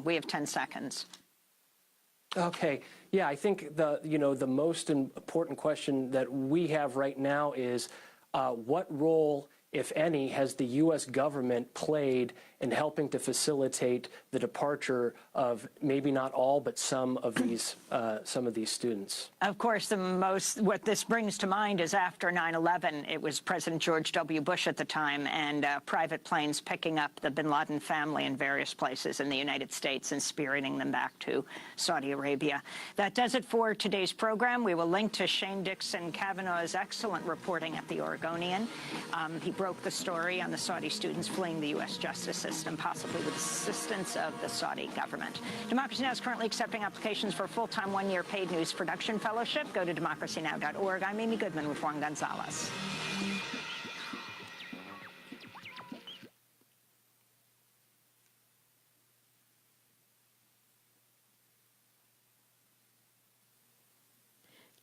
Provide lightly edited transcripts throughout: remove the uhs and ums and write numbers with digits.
We have 10 seconds. Okay. Yeah, I think the most important question that we have right now is what role, if any, has the U.S. government played in helping to facilitate the departure of maybe not all, but some of these students? Of course, what this brings to mind is after 9/11, it was President George W. Bush at the time, and private planes picking up the bin Laden family in various places in the United States and spiriting them back to Saudi Arabia. That does it for today's program. We will link to Shane Dixon Kavanaugh's excellent reporting at the Oregonian. He broke the story on the Saudi students fleeing the U.S. justice system, possibly with assistance of the Saudi government. Democracy Now! Is currently accepting applications for a full-time one-year paid news production fellowship. Go to democracynow.org. I'm Amy Goodman with Juan Gonzalez.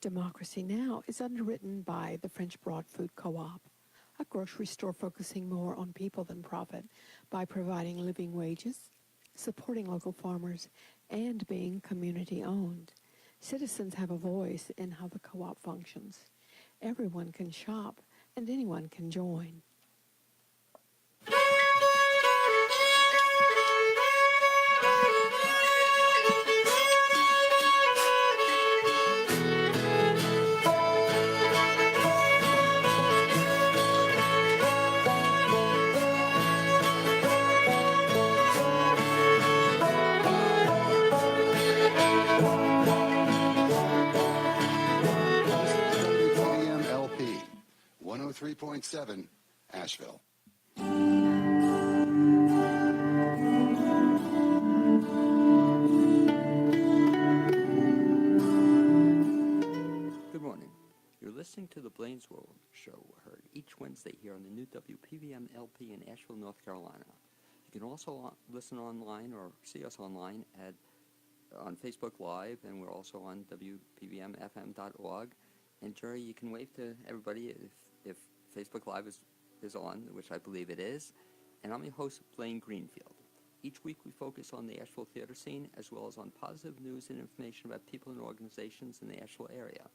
Democracy Now! Is underwritten by the French Broad Food Co-op, a grocery store focusing more on people than profit by providing living wages, supporting local farmers, and being community-owned. Citizens have a voice in how the co-op functions. Everyone can shop, and anyone can join. WPVM-LP 103.7 Asheville. Good morning. You're listening to the Blaine's World show, heard each Wednesday here on the new WPVM-LP in Asheville, North Carolina. You can also listen online or see us online on Facebook Live, and we're also on WPVMFM.org. And Jerry, you can wave to everybody if Facebook Live is on, which I believe it is. And I'm your host, Blaine Greenfield. Each week we focus on the Asheville theater scene, as well as on positive news and information about people and organizations in the Asheville area.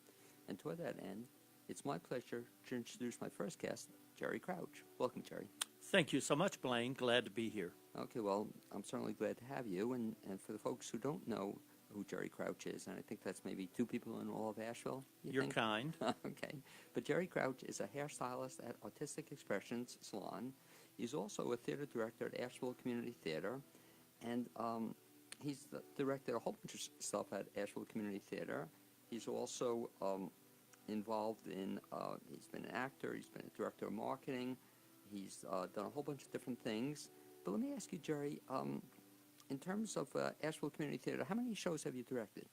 And toward that end, it's my pleasure to introduce my first guest, Jerry Crouch. Welcome, Jerry. Thank you so much, Blaine. Glad to be here. Okay, well, I'm certainly glad to have you. And for the folks who don't know who Jerry Crouch is, and I think that's maybe 2 people in all of Asheville. You're kind. Okay. But Jerry Crouch is a hairstylist at Artistic Expressions Salon. He's also a theater director at Asheville Community Theater. And he's directed a whole bunch of stuff at Asheville Community Theater. He's also involved in, he's been an actor, he's been a director of marketing. He's done a whole bunch of different things. But let me ask you, Jerry, in terms of Asheville Community Theater, how many shows have you directed?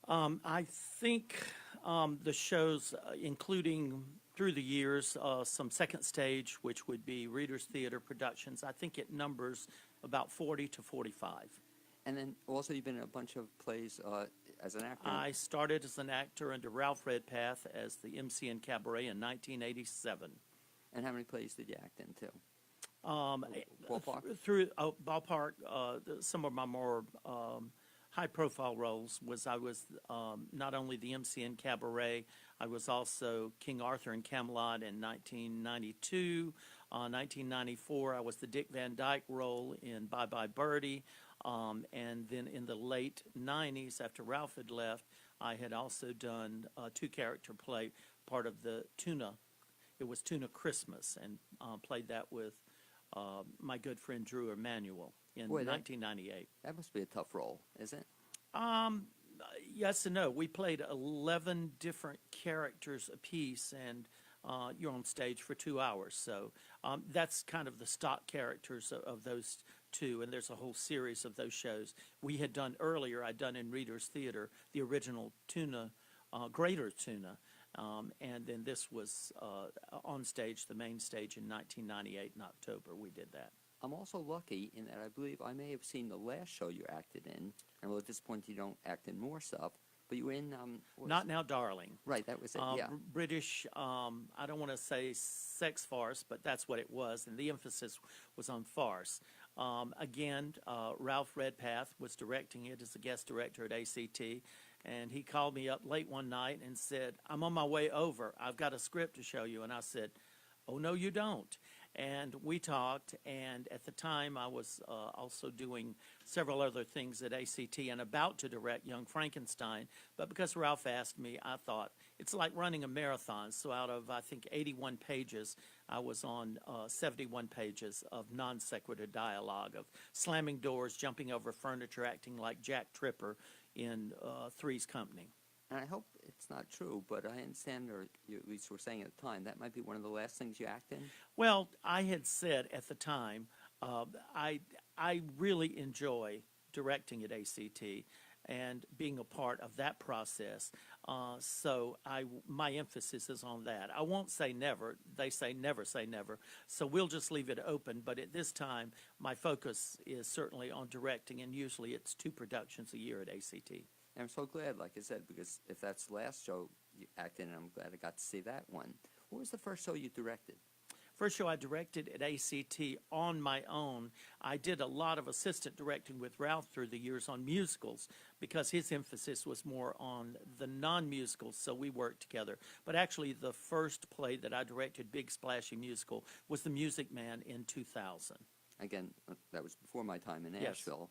I think the shows, including through the years, some second stage, which would be Reader's Theater productions, I think it numbers about 40 to 45. And then also you've been in a bunch of plays as an actor. I started as an actor under Ralph Redpath as the MC in Cabaret in 1987. And how many plays did you act in, too? Ballpark? Through Ballpark, some of my more high-profile roles I was not only the MC in Cabaret, I was also King Arthur in Camelot in 1992. 1994, I was the Dick Van Dyke role in Bye Bye Birdie. And then in the late 90s, after Ralph had left, I had also done a 2-character play, part of the Tuna. It was Tuna Christmas, and played that with my good friend Drew Emanuel in 1998. That must be a tough role, is it? Yes and no. We played 11 different characters apiece, and you're on stage for 2 hours. So that's kind of the stock characters of those two, and there's a whole series of those shows. We had done earlier, I'd done in Reader's Theater, the original Tuna, Greater Tuna, and then this was on stage, the main stage in 1998 in October. We did that. I'm also lucky in that I believe I may have seen the last show you acted in, and well, at this point you don't act in more stuff, but you were in... Not Now, Darling. Right, that was it, yeah. British, I don't want to say sex farce, but that's what it was, and the emphasis was on farce. Again, Ralph Redpath was directing it as a guest director at ACT, and he called me up late one night and said, "I'm on my way over. I've got a script to show you." And I said, "Oh, no, you don't." And we talked, and at the time I was also doing several other things at ACT and about to direct Young Frankenstein. But because Ralph asked me, I thought, it's like running a marathon. So out of, I think, 81 pages, I was on 71 pages of non sequitur dialogue, of slamming doors, jumping over furniture, acting like Jack Tripper in Three's Company. And I hope it's not true, but I understand, or you at least were saying at the time, that might be one of the last things you act in? Well, I had said at the time, I really enjoy directing at ACT and being a part of that process. So my emphasis is on that. I won't say never. They say never say never. So we'll just leave it open. But at this time, my focus is certainly on directing, and usually it's 2 productions a year at ACT. And I'm so glad, like I said, because if that's the last show you acted in, I'm glad I got to see that one. What was the first show you directed? First show I directed at ACT on my own. I did a lot of assistant directing with Ralph through the years on musicals because his emphasis was more on the non-musicals, so we worked together. But actually the first play that I directed, big splashy musical, was The Music Man in 2000. Again, that was before my time in Yes. Asheville.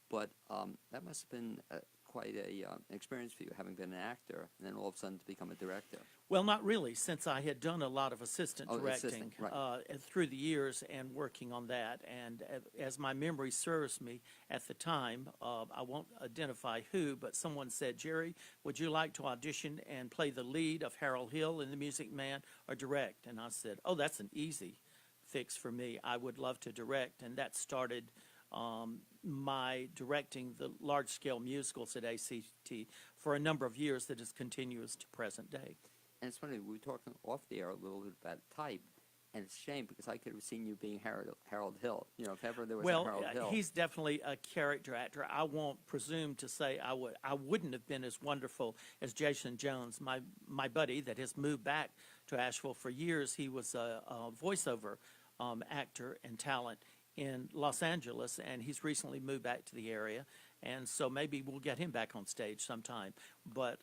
But that must have been quite an experience for you, having been an actor, and then all of a sudden to become a director. Well, not really, since I had done a lot of assistant directing assistant, right. Through the years and working on that. And as my memory serves me at the time, I won't identify who, but someone said, "Jerry, would you like to audition and play the lead of Harold Hill in The Music Man or direct?" And I said, "Oh, that's an easy fix for me. I would love to direct." And that started my directing the large-scale musicals at ACT for a number of years that is continuous to present day. And it's funny, we were talking off the air a little bit about type, and it's a shame because I could have seen you being Harold Hill. You know, if ever there was a Harold Hill. Well, he's definitely a character actor. I won't presume to say I wouldn't have been as wonderful as Jason Jones, my buddy that has moved back to Asheville for years. He was a voiceover actor and talent in Los Angeles, and he's recently moved back to the area, and so maybe we'll get him back on stage sometime. But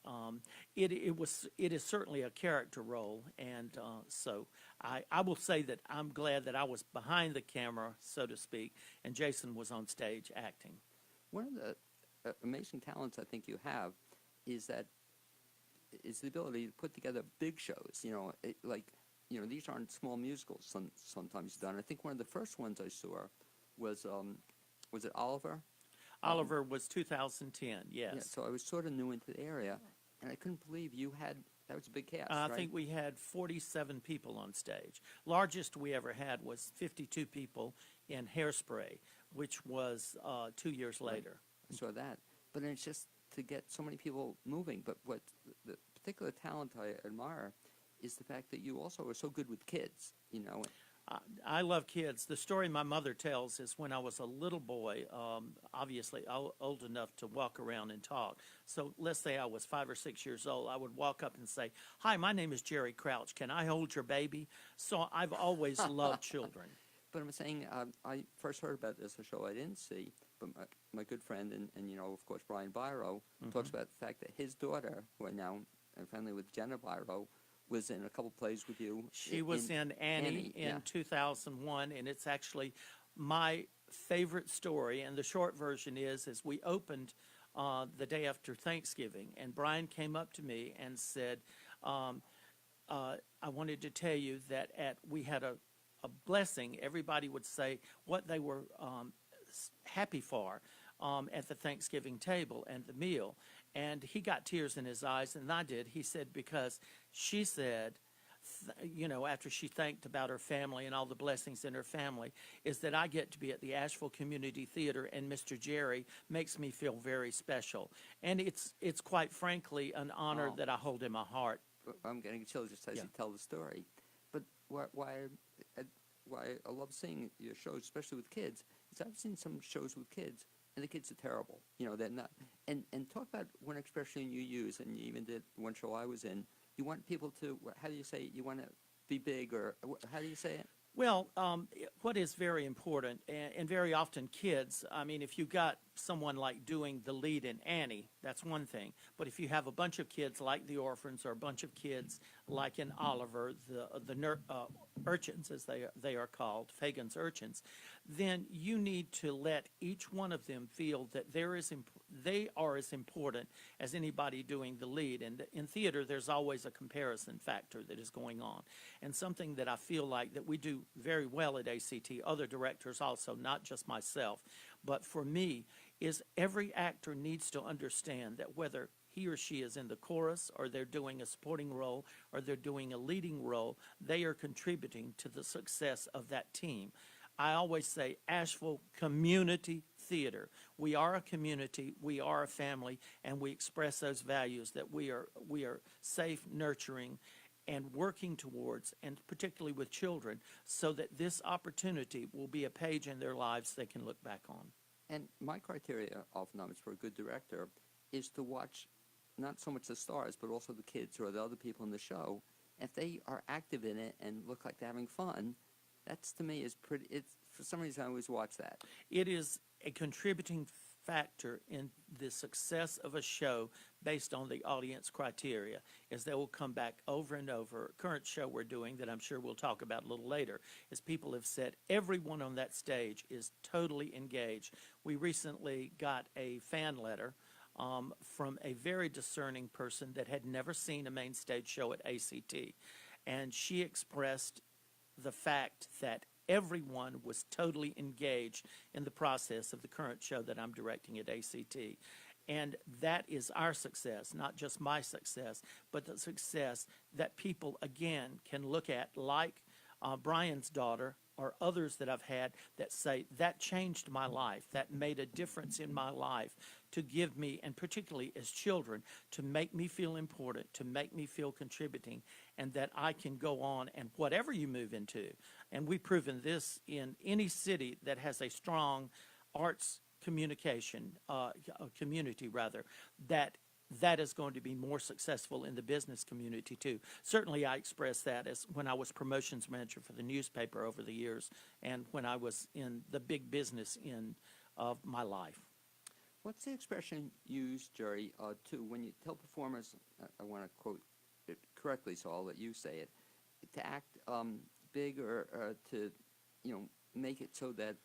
it is certainly a character role, and so I will say that I'm glad that I was behind the camera, so to speak, and Jason was on stage acting. One of the amazing talents I think you have is the ability to put together big shows. You know, these aren't small musicals sometimes done. I think one of the first ones I saw was it Oliver? Oliver was 2010, yes. Yeah, so I was sort of new into the area, and I couldn't believe that was a big cast, I right? think we had 47 people on stage. Largest we ever had was 52 people in Hairspray, which was 2 years later. I saw that. But it's just to get so many people moving. But what the particular talent I admire is the fact that you also are so good with kids, you know. I love kids. The story my mother tells is when I was a little boy, obviously old enough to walk around and talk. So let's say I was 5 or 6 years old. I would walk up and say, "Hi, my name is Jerry Crouch. Can I hold your baby?" So I've always loved children. But I'm saying I first heard about this, a show I didn't see, but my good friend and you know, of course, Brian Biro talks about the fact that his daughter, who are now friendly with Jenna Biro, was in a couple plays with you. She was in Annie in yeah. 2001, and it's actually my favorite story. And the short version is we opened the day after Thanksgiving, and Brian came up to me and said, "I wanted to tell you that we had a blessing." Everybody would say what they were happy for at the Thanksgiving table and the meal. And he got tears in his eyes, and I did. He said, because she said, you know, after she thanked about her family and all the blessings in her family, is that I get to be at the Asheville Community Theater, and Mr. Jerry makes me feel very special. And it's quite frankly an honor that I hold in my heart. I'm getting chills just as you tell the story. But why I love seeing your shows, especially with kids, is I've seen some shows with kids, and the kids are terrible. You know, they're not. And talk about one expression you use, and you even did one show I was in. You want people to, how do you say it? You want to be big, or how do you say it? Well, what is very important, and very often kids, I mean, if you've got someone like doing the lead in Annie, that's one thing. But if you have a bunch of kids like the orphans or a bunch of kids like in Oliver, the urchins, as they are called, Fagin's urchins, then you need to let each one of them feel that they are as important as anybody doing the lead. And in theater, there's always a comparison factor that is going on. And something that I feel like that we do very well at ACT, other directors also, not just myself, but for me, is every actor needs to understand that whether he or she is in the chorus or they're doing a supporting role or they're doing a leading role, they are contributing to the success of that team. I always say Asheville Community Theater. We are a community, we are a family, and we express those values that we are safe, nurturing, and working towards, and particularly with children, so that this opportunity will be a page in their lives they can look back on. And my criteria, oftentimes, for a good director is to watch not so much the stars, but also the kids or the other people in the show. If they are active in it and look like they're having fun, that's, to me, is pretty. It's, for some reason, I always watch that. It is a contributing factor in the success of a show based on the audience criteria, as they will come back over and over. Current show we're doing that I'm sure we'll talk about a little later, is people have said everyone on that stage is totally engaged. We recently got a fan letter from a very discerning person that had never seen a main stage show at ACT, and she expressed the fact that everyone was totally engaged in the process of the current show that I'm directing at ACT. And that is our success, not just my success, but the success that people, again, can look at, like Brian's daughter or others that I've had that say, that changed my life, that made a difference in my life, to give me, and particularly as children, to make me feel important, to make me feel contributing, and that I can go on and whatever you move into, and we've proven this in any city that has a strong arts communication, community rather, that is going to be more successful in the business community too. Certainly I expressed that as when I was promotions manager for the newspaper over the years and when I was in the big business of my life. What's the expression used, Jerry, to when you tell performers, I want to quote it correctly, so I'll let you say it, to act big or to, make it so that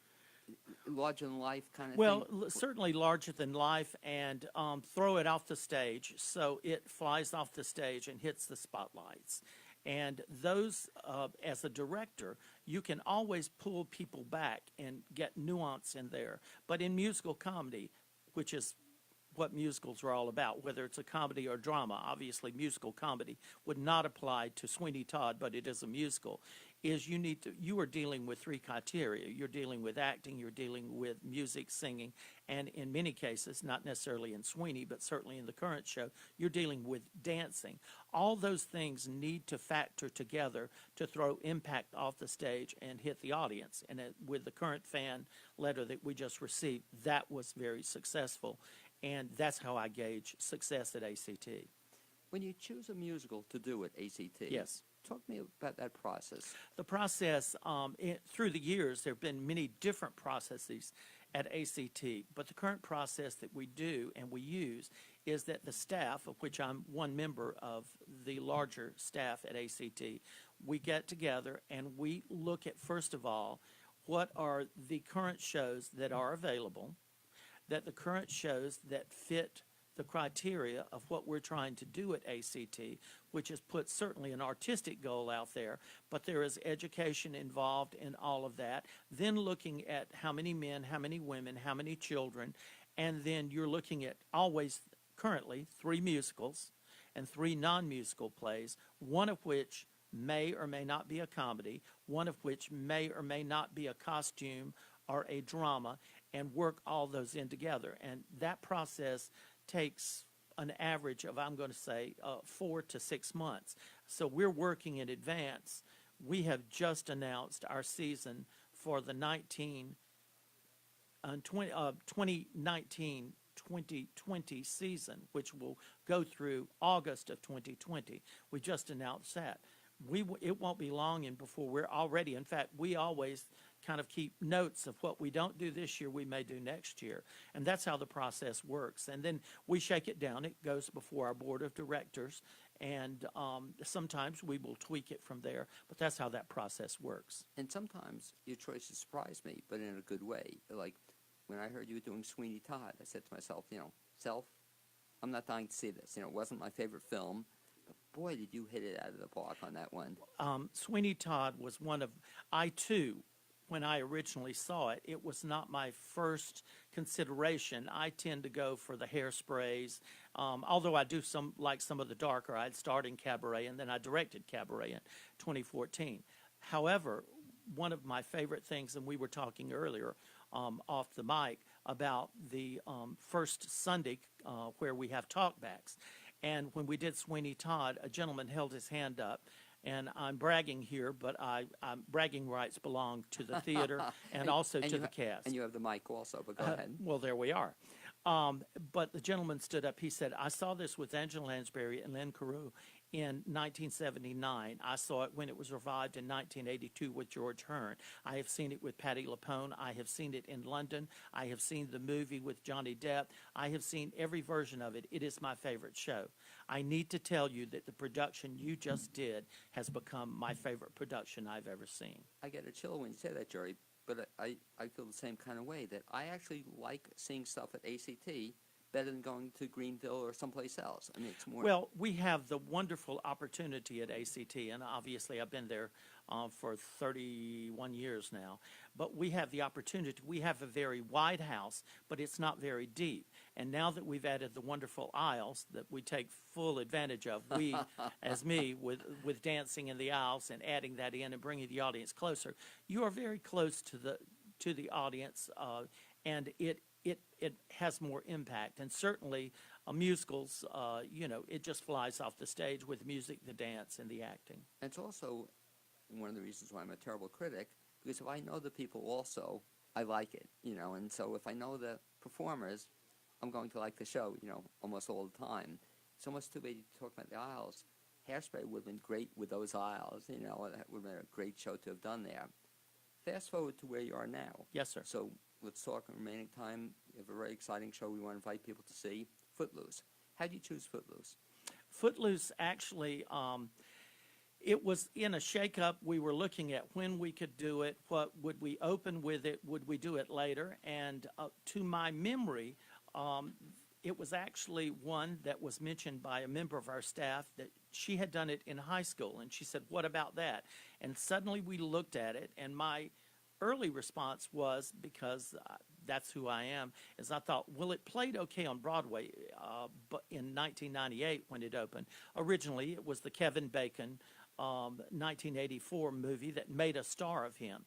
larger than life kind of thing? Well, certainly larger than life, and throw it off the stage so it flies off the stage and hits the spotlights. And those, as a director, you can always pull people back and get nuance in there. But in musical comedy, which is what musicals are all about, whether it's a comedy or drama, obviously musical comedy would not apply to Sweeney Todd, but it is a musical, is you are dealing with three criteria. You're dealing with acting, you're dealing with music, singing, and in many cases, not necessarily in Sweeney, but certainly in the current show, you're dealing with dancing. All those things need to factor together to throw impact off the stage and hit the audience. And with the current fan letter that we just received, that was very successful. And that's how I gauge success at ACT. When you choose a musical to do at ACT, yes. Talk to me about that process. The process, through the years, there have been many different processes at ACT, but the current process that we do and we use is that the staff, of which I'm one member of the larger staff at ACT, we get together and we look at, first of all, what are the current shows that are available, that the current shows that fit the criteria of what we're trying to do at ACT, which has put certainly an artistic goal out there, but there is education involved in all of that. Then looking at how many men, how many women, how many children, and then you're looking at always currently 3 musicals and 3 non-musical plays, one of which may or may not be a comedy, one of which may or may not be a costume or a drama, and work all those in together. And that process takes an average of, I'm going to say, 4 to 6 months. So we're working in advance. We have just announced our season for the 2019-2020 season, which will go through August of 2020. We just announced that. it won't be long and before we're already, in fact, we always kind of keep notes of what we don't do this year, we may do next year. And that's how the process works. And then we shake it down. It goes before our board of directors. And sometimes we will tweak it from there. But that's how that process works. And sometimes your choices surprise me, but in a good way. Like when I heard you were doing Sweeney Todd, I said to myself, self, I'm not dying to see this. It wasn't my favorite film. But boy, did you hit it out of the park on that one. Sweeney Todd was one of, I too, when I originally saw it, it was not my first consideration. I tend to go for the hairsprays, although I do like some of the darker. I'd starred in Cabaret, and then I directed Cabaret in 2014. However, one of my favorite things, and we were talking earlier off the mic about the first Sunday where we have talkbacks. And when we did Sweeney Todd, a gentleman held his hand up. And I'm bragging here, but bragging rights belong to the theater and also to the cast. And you have the mic also, but go ahead. Well, there we are. But the gentleman stood up. He said, I saw this with Angela Lansbury and Lynn Carew in 1979. I saw it when it was revived in 1982 with George Hearn. I have seen it with Patti LuPone. I have seen it in London. I have seen the movie with Johnny Depp. I have seen every version of it. It is my favorite show. I need to tell you that the production you just did has become my favorite production I've ever seen. I get a chill when you say that, Jerry, but I feel the same kind of way, that I actually like seeing stuff at ACT better than going to Greenville or someplace else. I mean, it's more... Well, we have the wonderful opportunity at ACT, and obviously I've been there for 31 years now, but we have the opportunity. We have a very wide house, but it's not very deep. And now that we've added the wonderful aisles that we take full advantage of, we, as me, with dancing in the aisles and adding that in and bringing the audience closer, you are very close to the audience, and it has more impact. And certainly musicals, it just flies off the stage with the music, the dance, and the acting. And it's also one of the reasons why I'm a terrible critic, because if I know the people also, I like it, and so if I know the performers, I'm going to like the show, almost all the time. It's almost too bad you talk about the aisles. Hairspray would have been great with those aisles, that would have been a great show to have done there. Fast forward to where you are now. Yes, sir. So let's talk in remaining time. You have a very exciting show we want to invite people to see, Footloose. How do you choose Footloose? Footloose, actually, it was in a shakeup. We were looking at when we could do it, what would we open with it, would we do it later? And to my memory, it was actually one that was mentioned by a member of our staff that she had done it in high school. And she said, what about that? And suddenly we looked at it, and my early response was, because that's who I am, is I thought, well, it played okay on Broadway but in 1998 when it opened. Originally, it was the Kevin Bacon 1984 movie that made a star of him.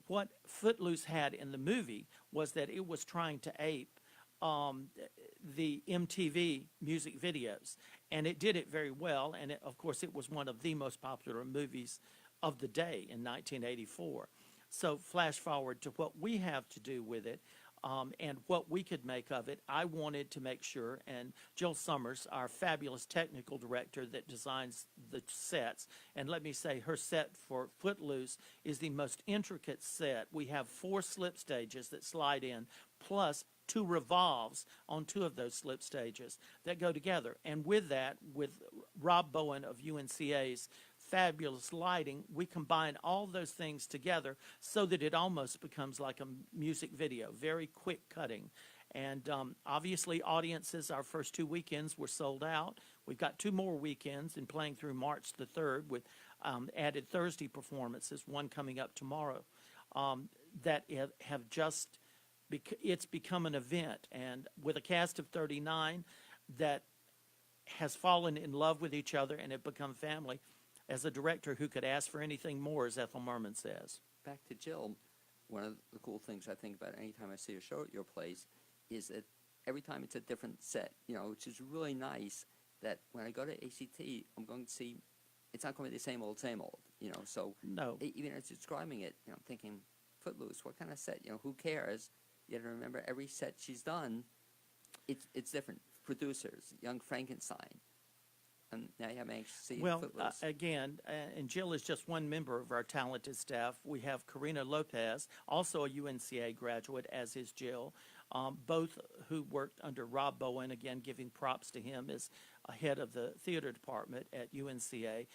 What Footloose had in the movie was that it was trying to ape the MTV music videos, and it did it very well, and of course it was one of the most popular movies of the day in 1984. So flash forward to what we have to do with it, and what we could make of it. I wanted to make sure, and Jill Summers, our fabulous technical director that designs the sets, and let me say her set for Footloose is the most intricate set. We have 4 slip stages that slide in, plus 2 revolves on 2 of those slip stages that go together. And with that, with Rob Bowen of UNCA's fabulous lighting, we combine all those things together so that it almost becomes like a music video, very quick cutting. And obviously audiences, our first 2 weekends were sold out. We've got 2 more weekends and playing through March the 3rd with added Thursday performances, one coming up tomorrow, that have just, it's become an event. And with a cast of 39 that has fallen in love with each other and have become family, as a director who could ask for anything more, as Ethel Merman says. Back to Jill, one of the cool things I think about any time I see a show at your place is that every time it's a different set, which is really nice, that when I go to ACT, I'm going to see, it's not going to be the same old, so No. Even as describing it, I'm thinking, Footloose, what kind of set, who cares? You have to remember every set she's done, it's different. Producers, Young Frankenstein, And now you have anxious to see Well, Footloose. again, and Jill is just one member of our talented staff. We have Karina Lopez, also a UNCA graduate, as is Jill, both who worked under Rob Bowen, again, giving props to him as head of the theater department at UNCA.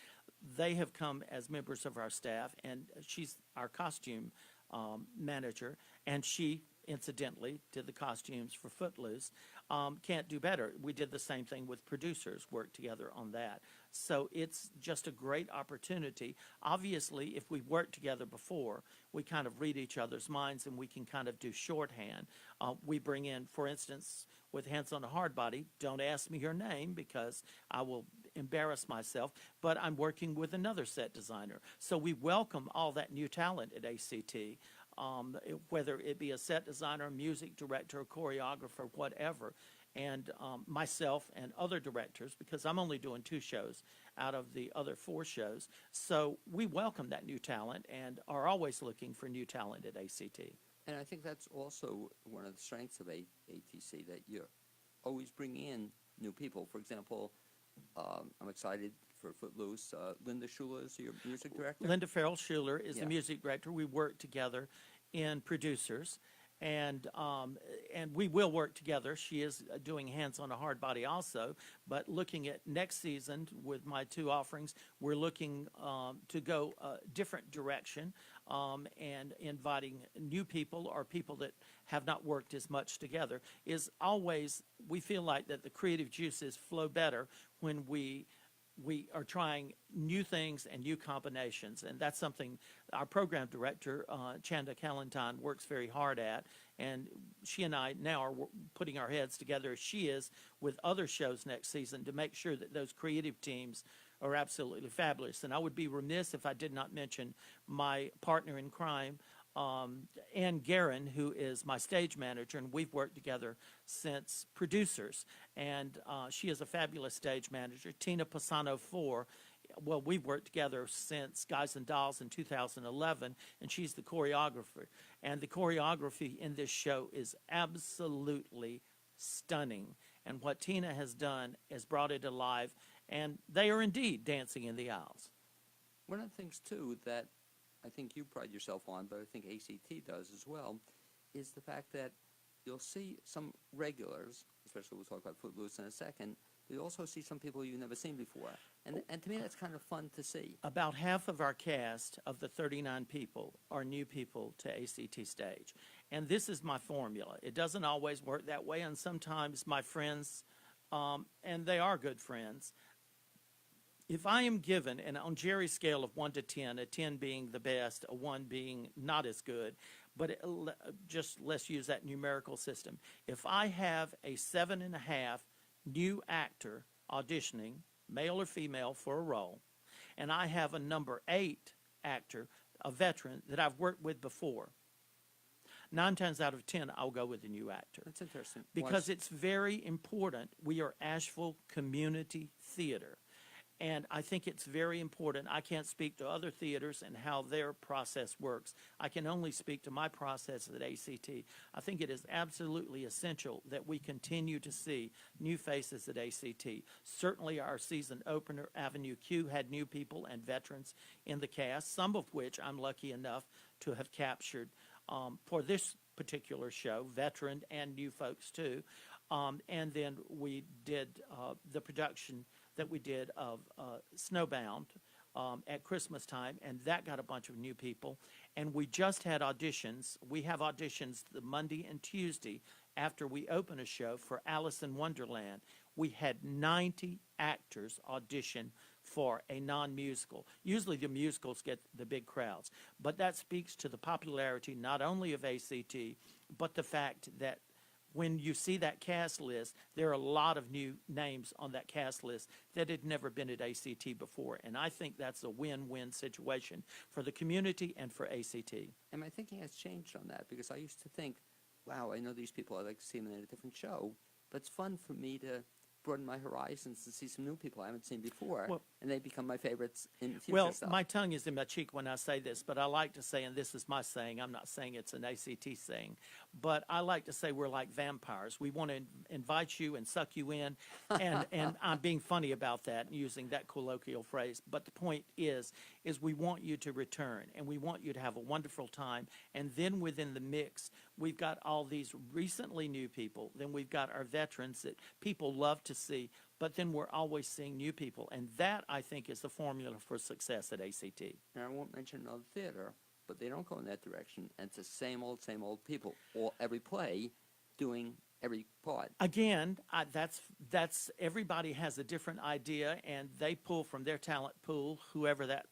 They have come as members of our staff, and she's our costume manager, and she, incidentally, did the costumes for Footloose. Can't do better. We did the same thing with producers, worked together on that. So it's just a great opportunity. Obviously, if we've worked together before, we kind of read each other's minds and we can kind of do shorthand. We bring in, for instance, with Hands on a Hard Body, don't ask me your name because I will embarrass myself, but I'm working with another set designer. So we welcome all that new talent at ACT. Whether it be a set designer, music director, choreographer, whatever, and myself and other directors, because I'm only doing 2 shows out of the other 4 shows. So we welcome that new talent and are always looking for new talent at ACT. And I think that's also one of the strengths of ATC, that you always bring in new people. For example, I'm excited for Footloose. Linda Schuler is your music director? Linda Farrell Schuler is Yeah. the music director. We work together in producers, and we will work together. She is doing Hands on a Hard Body also, but looking at next season with my 2 offerings, we're looking to go a different direction and inviting new people or people that have not worked as much together. Is always, we feel like that the creative juices flow better when we are trying new things and new combinations, and that's something our program director, Chanda Kalantine, works very hard at, and she and I now are putting our heads together, as she is, with other shows next season to make sure that those creative teams are absolutely fabulous. And I would be remiss if I did not mention my partner in crime, Ann Guerin, who is my stage manager, and we've worked together since producers, and she is a fabulous stage manager. Tina Pisano 4, well, we've worked together since Guys and Dolls in 2011, and she's the choreographer. And the choreography in this show is absolutely stunning, and what Tina has done has brought it alive, and they are indeed dancing in the aisles. One of the things, too, that I think you pride yourself on, but I think ACT does as well, is the fact that you'll see some regulars, especially we'll talk about Footloose in a second, but you also see some people you've never seen before. And to me, that's kind of fun to see. About half of our cast of the 39 people are new people to ACT Stage. And this is my formula. It doesn't always work that way, and sometimes my friends, and they are good friends, if I am given, and on Jerry's scale of 1 to 10, a 10 being the best, a 1 being not as good, but just let's use that numerical system. If I have a 7.5 new actor auditioning, male or female, for a role, and I have a number 8 actor, a veteran that I've worked with before, 9 times out of 10, I'll go with the new actor. That's interesting. Because it's very important. We are Asheville Community Theater. And I think it's very important. I can't speak to other theaters and how their process works. I can only speak to my process at ACT. I think it is absolutely essential that we continue to see new faces at ACT. Certainly our season opener, Avenue Q, had new people and veterans in the cast, some of which I'm lucky enough to have captured for this particular show, veteran and new folks too. And then we did the production that we did of Snowbound at Christmas time, and that got a bunch of new people. And we just had auditions. We have auditions the Monday and Tuesday after we open a show for Alice in Wonderland. We had 90 actors audition for a non-musical. Usually the musicals get the big crowds, but that speaks to the popularity not only of ACT, but the fact that when you see that cast list, there are a lot of new names on that cast list that had never been at ACT before. And I think that's a win-win situation for the community and for ACT. And my thinking has changed on that, because I used to think, wow, I know these people, I'd like to see them in a different show, but it's fun for me to broaden my horizons to see some new people I haven't seen before, Well- and they become my favorites in future Well, stuff. my tongue is in my cheek when I say this, but I like to say, and this is my saying, I'm not saying it's an ACT saying, but I like to say we're like vampires. We want to invite you and suck you in, and I'm being funny about that and using that colloquial phrase. But the point is we want you to return, and we want you to have a wonderful time. And then within the mix, we've got all these recently new people. Then we've got our veterans that people love to see. But then we're always seeing new people. And that, I think, is the formula for success at ACT. And I won't mention another theater, but they don't go in that direction. And it's the same old people, all every play, doing every part. Again, that's everybody has a different idea, and they pull from their talent pool, whoever that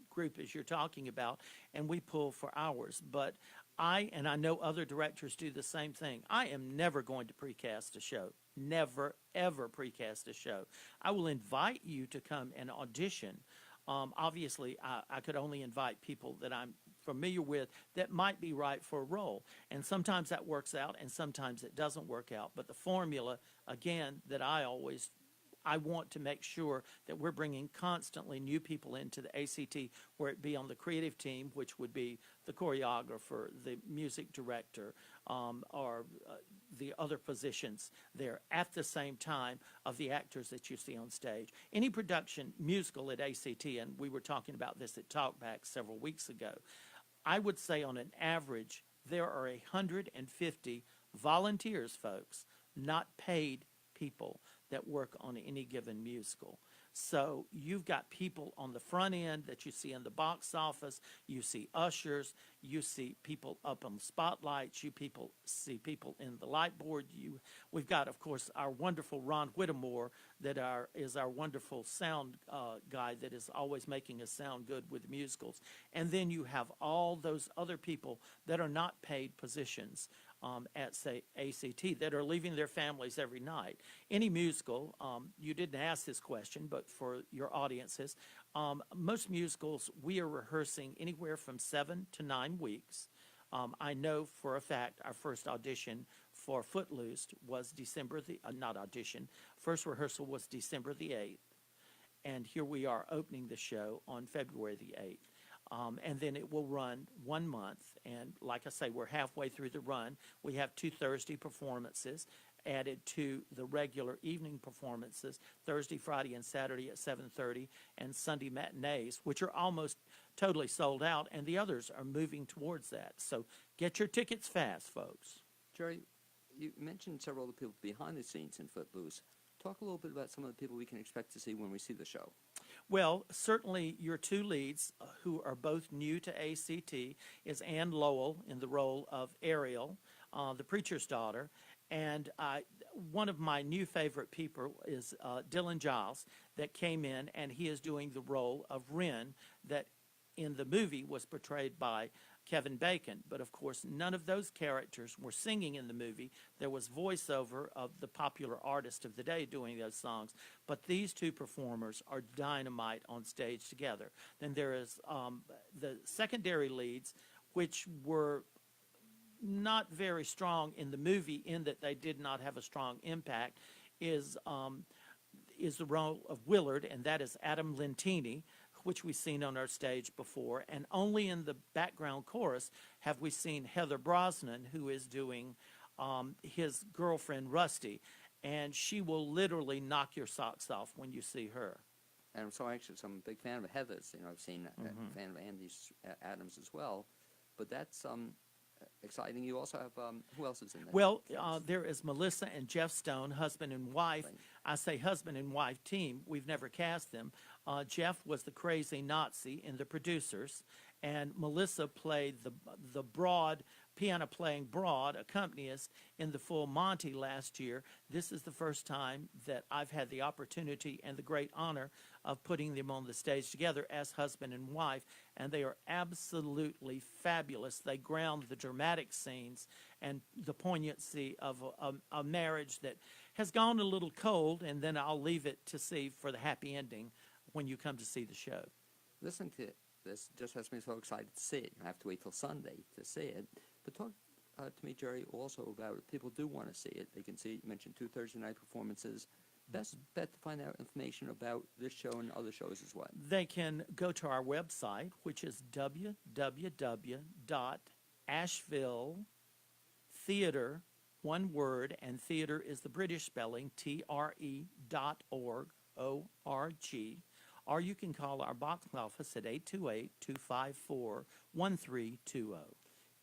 group is you're talking about, and we pull for ours. But I know other directors do the same thing. I am never going to precast a show. Never, ever precast a show. I will invite you to come and audition. Obviously, I could only invite people that I'm familiar with that might be right for a role. And sometimes that works out, and sometimes it doesn't work out. But the formula, again, that I want to make sure that we're bringing constantly new people into the ACT, where it be on the creative team, which would be the choreographer, the music director, or the other positions there at the same time of the actors that you see on stage. Any production musical at ACT, and we were talking about this at Talkback several weeks ago, I would say on an average there are 150 volunteers, folks, not paid people that work on any given musical. So you've got people on the front end that you see in the box office, you see ushers, you see people up on the spotlights, you see people in the light board. We've got, of course, our wonderful Ron Whittemore that is our wonderful sound guy that is always making us sound good with musicals. And then you have all those other people that are not paid positions at, say, ACT that are leaving their families every night. Any musical, you didn't ask this question, but for your audiences, most musicals we are rehearsing anywhere from 7 to 9 weeks. I know for a fact our first audition for Footloose was first rehearsal was December the 8th. And here we are opening the show on February the 8th. And then it will run 1 month. And like I say, we're halfway through the run. We have 2 Thursday performances added to the regular evening performances, Thursday, Friday, and Saturday at 7:30, and Sunday matinees, which are almost totally sold out, and the others are moving towards that. So get your tickets fast, folks. Jerry, you mentioned several of the people behind the scenes in Footloose. Talk a little bit about some of the people we can expect to see when we see the show. Well, certainly your 2 leads, who are both new to ACT, is Ann Lowell in the role of Ariel, the preacher's daughter, and one of my new favorite people is Dylan Giles that came in, and he is doing the role of Wren that in the movie was portrayed by Kevin Bacon. But of course, none of those characters were singing in the movie. There was voiceover of the popular artist of the day doing those songs. But these 2 performers are dynamite on stage together. Then there is the secondary leads, which were not very strong in the movie in that they did not have a strong impact, is the role of Willard, and that is Adam Lentini, which we've seen on our stage before. And only in the background chorus have we seen Heather Brosnan, who is doing his girlfriend, Rusty. And she will literally knock your socks off when you see her. And I'm so anxious. I'm a big fan of Heather's. I've seen a fan of Andy Adams as well. But that's exciting. You also have, who else is in there? Well, there is Melissa and Jeff Stone, husband and wife. Right. I say husband and wife team. We've never cast them. Jeff was the crazy Nazi in The Producers, and Melissa played the broad, piano-playing broad accompanist in the Full Monty last year. This is the first time that I've had the opportunity and the great honor of putting them on the stage together as husband and wife, and they are absolutely fabulous. They ground the dramatic scenes and the poignancy of a marriage that has gone a little cold, and then I'll leave it to see for the happy ending when you come to see the show. Listening to this just has me so excited to see it. I have to wait till Sunday to see it. But talk to me, Jerry, also about if people do want to see it. They can see, you mentioned 2 Thursday night performances. Best bet to find out information about this show and other shows is what? They can go to our website, which is www.ashevilletheatre, one word, and theater is the British spelling, TRE.org, O-R-G. Or you can call our box office at 828-254-1320.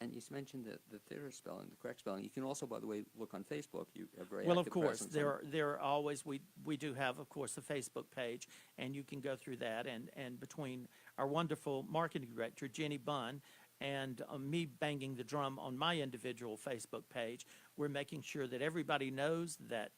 And you mentioned the theater spelling, the correct spelling. You can also, by the way, look on Facebook. You have very Well, of active course, presence there are always, we do have, of course, a Facebook page, and you can go through that. And between our wonderful marketing director, Jenny Bunn, and me banging the drum on my individual Facebook page, we're making sure that everybody knows that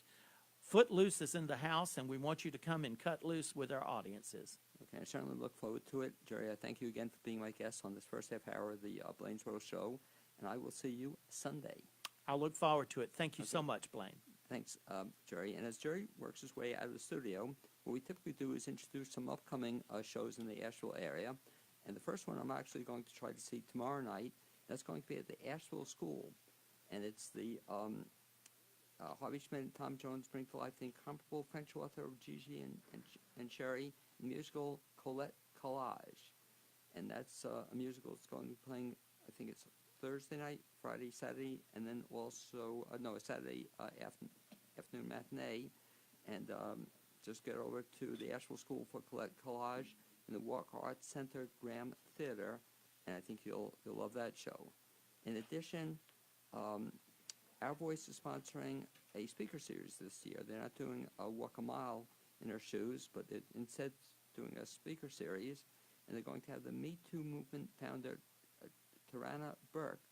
Footloose is in the house, and we want you to come and cut loose with our audiences. Okay, I certainly look forward to it. Jerry, I thank you again for being my guest on this first half hour of the Blainesworld Show, and I will see you Sunday. I look forward to it. Thank you so much, Blaine. Thanks, Jerry. And as Jerry works his way out of the studio, what we typically do is introduce some upcoming shows in the Asheville area. And the first one I'm actually going to try to see tomorrow night. That's going to be at the Asheville School. And it's the Harvey Schmidt and Tom Jones bring to life the incomparable French author of Gigi and Sherry, musical Colette Collage. And that's a musical that's going to be playing, I think it's Thursday night, Friday, Saturday, and then also, a Saturday afternoon matinee. And just get over to the Asheville School for Colette Collage in the Walker Arts Center Graham Theater, and I think you'll love that show. In addition, Our Voice is sponsoring a speaker series this year. They're not doing a Walk a Mile in their shoes, but they're instead doing a speaker series, and they're going to have the Me Too movement founder, Tarana Burke,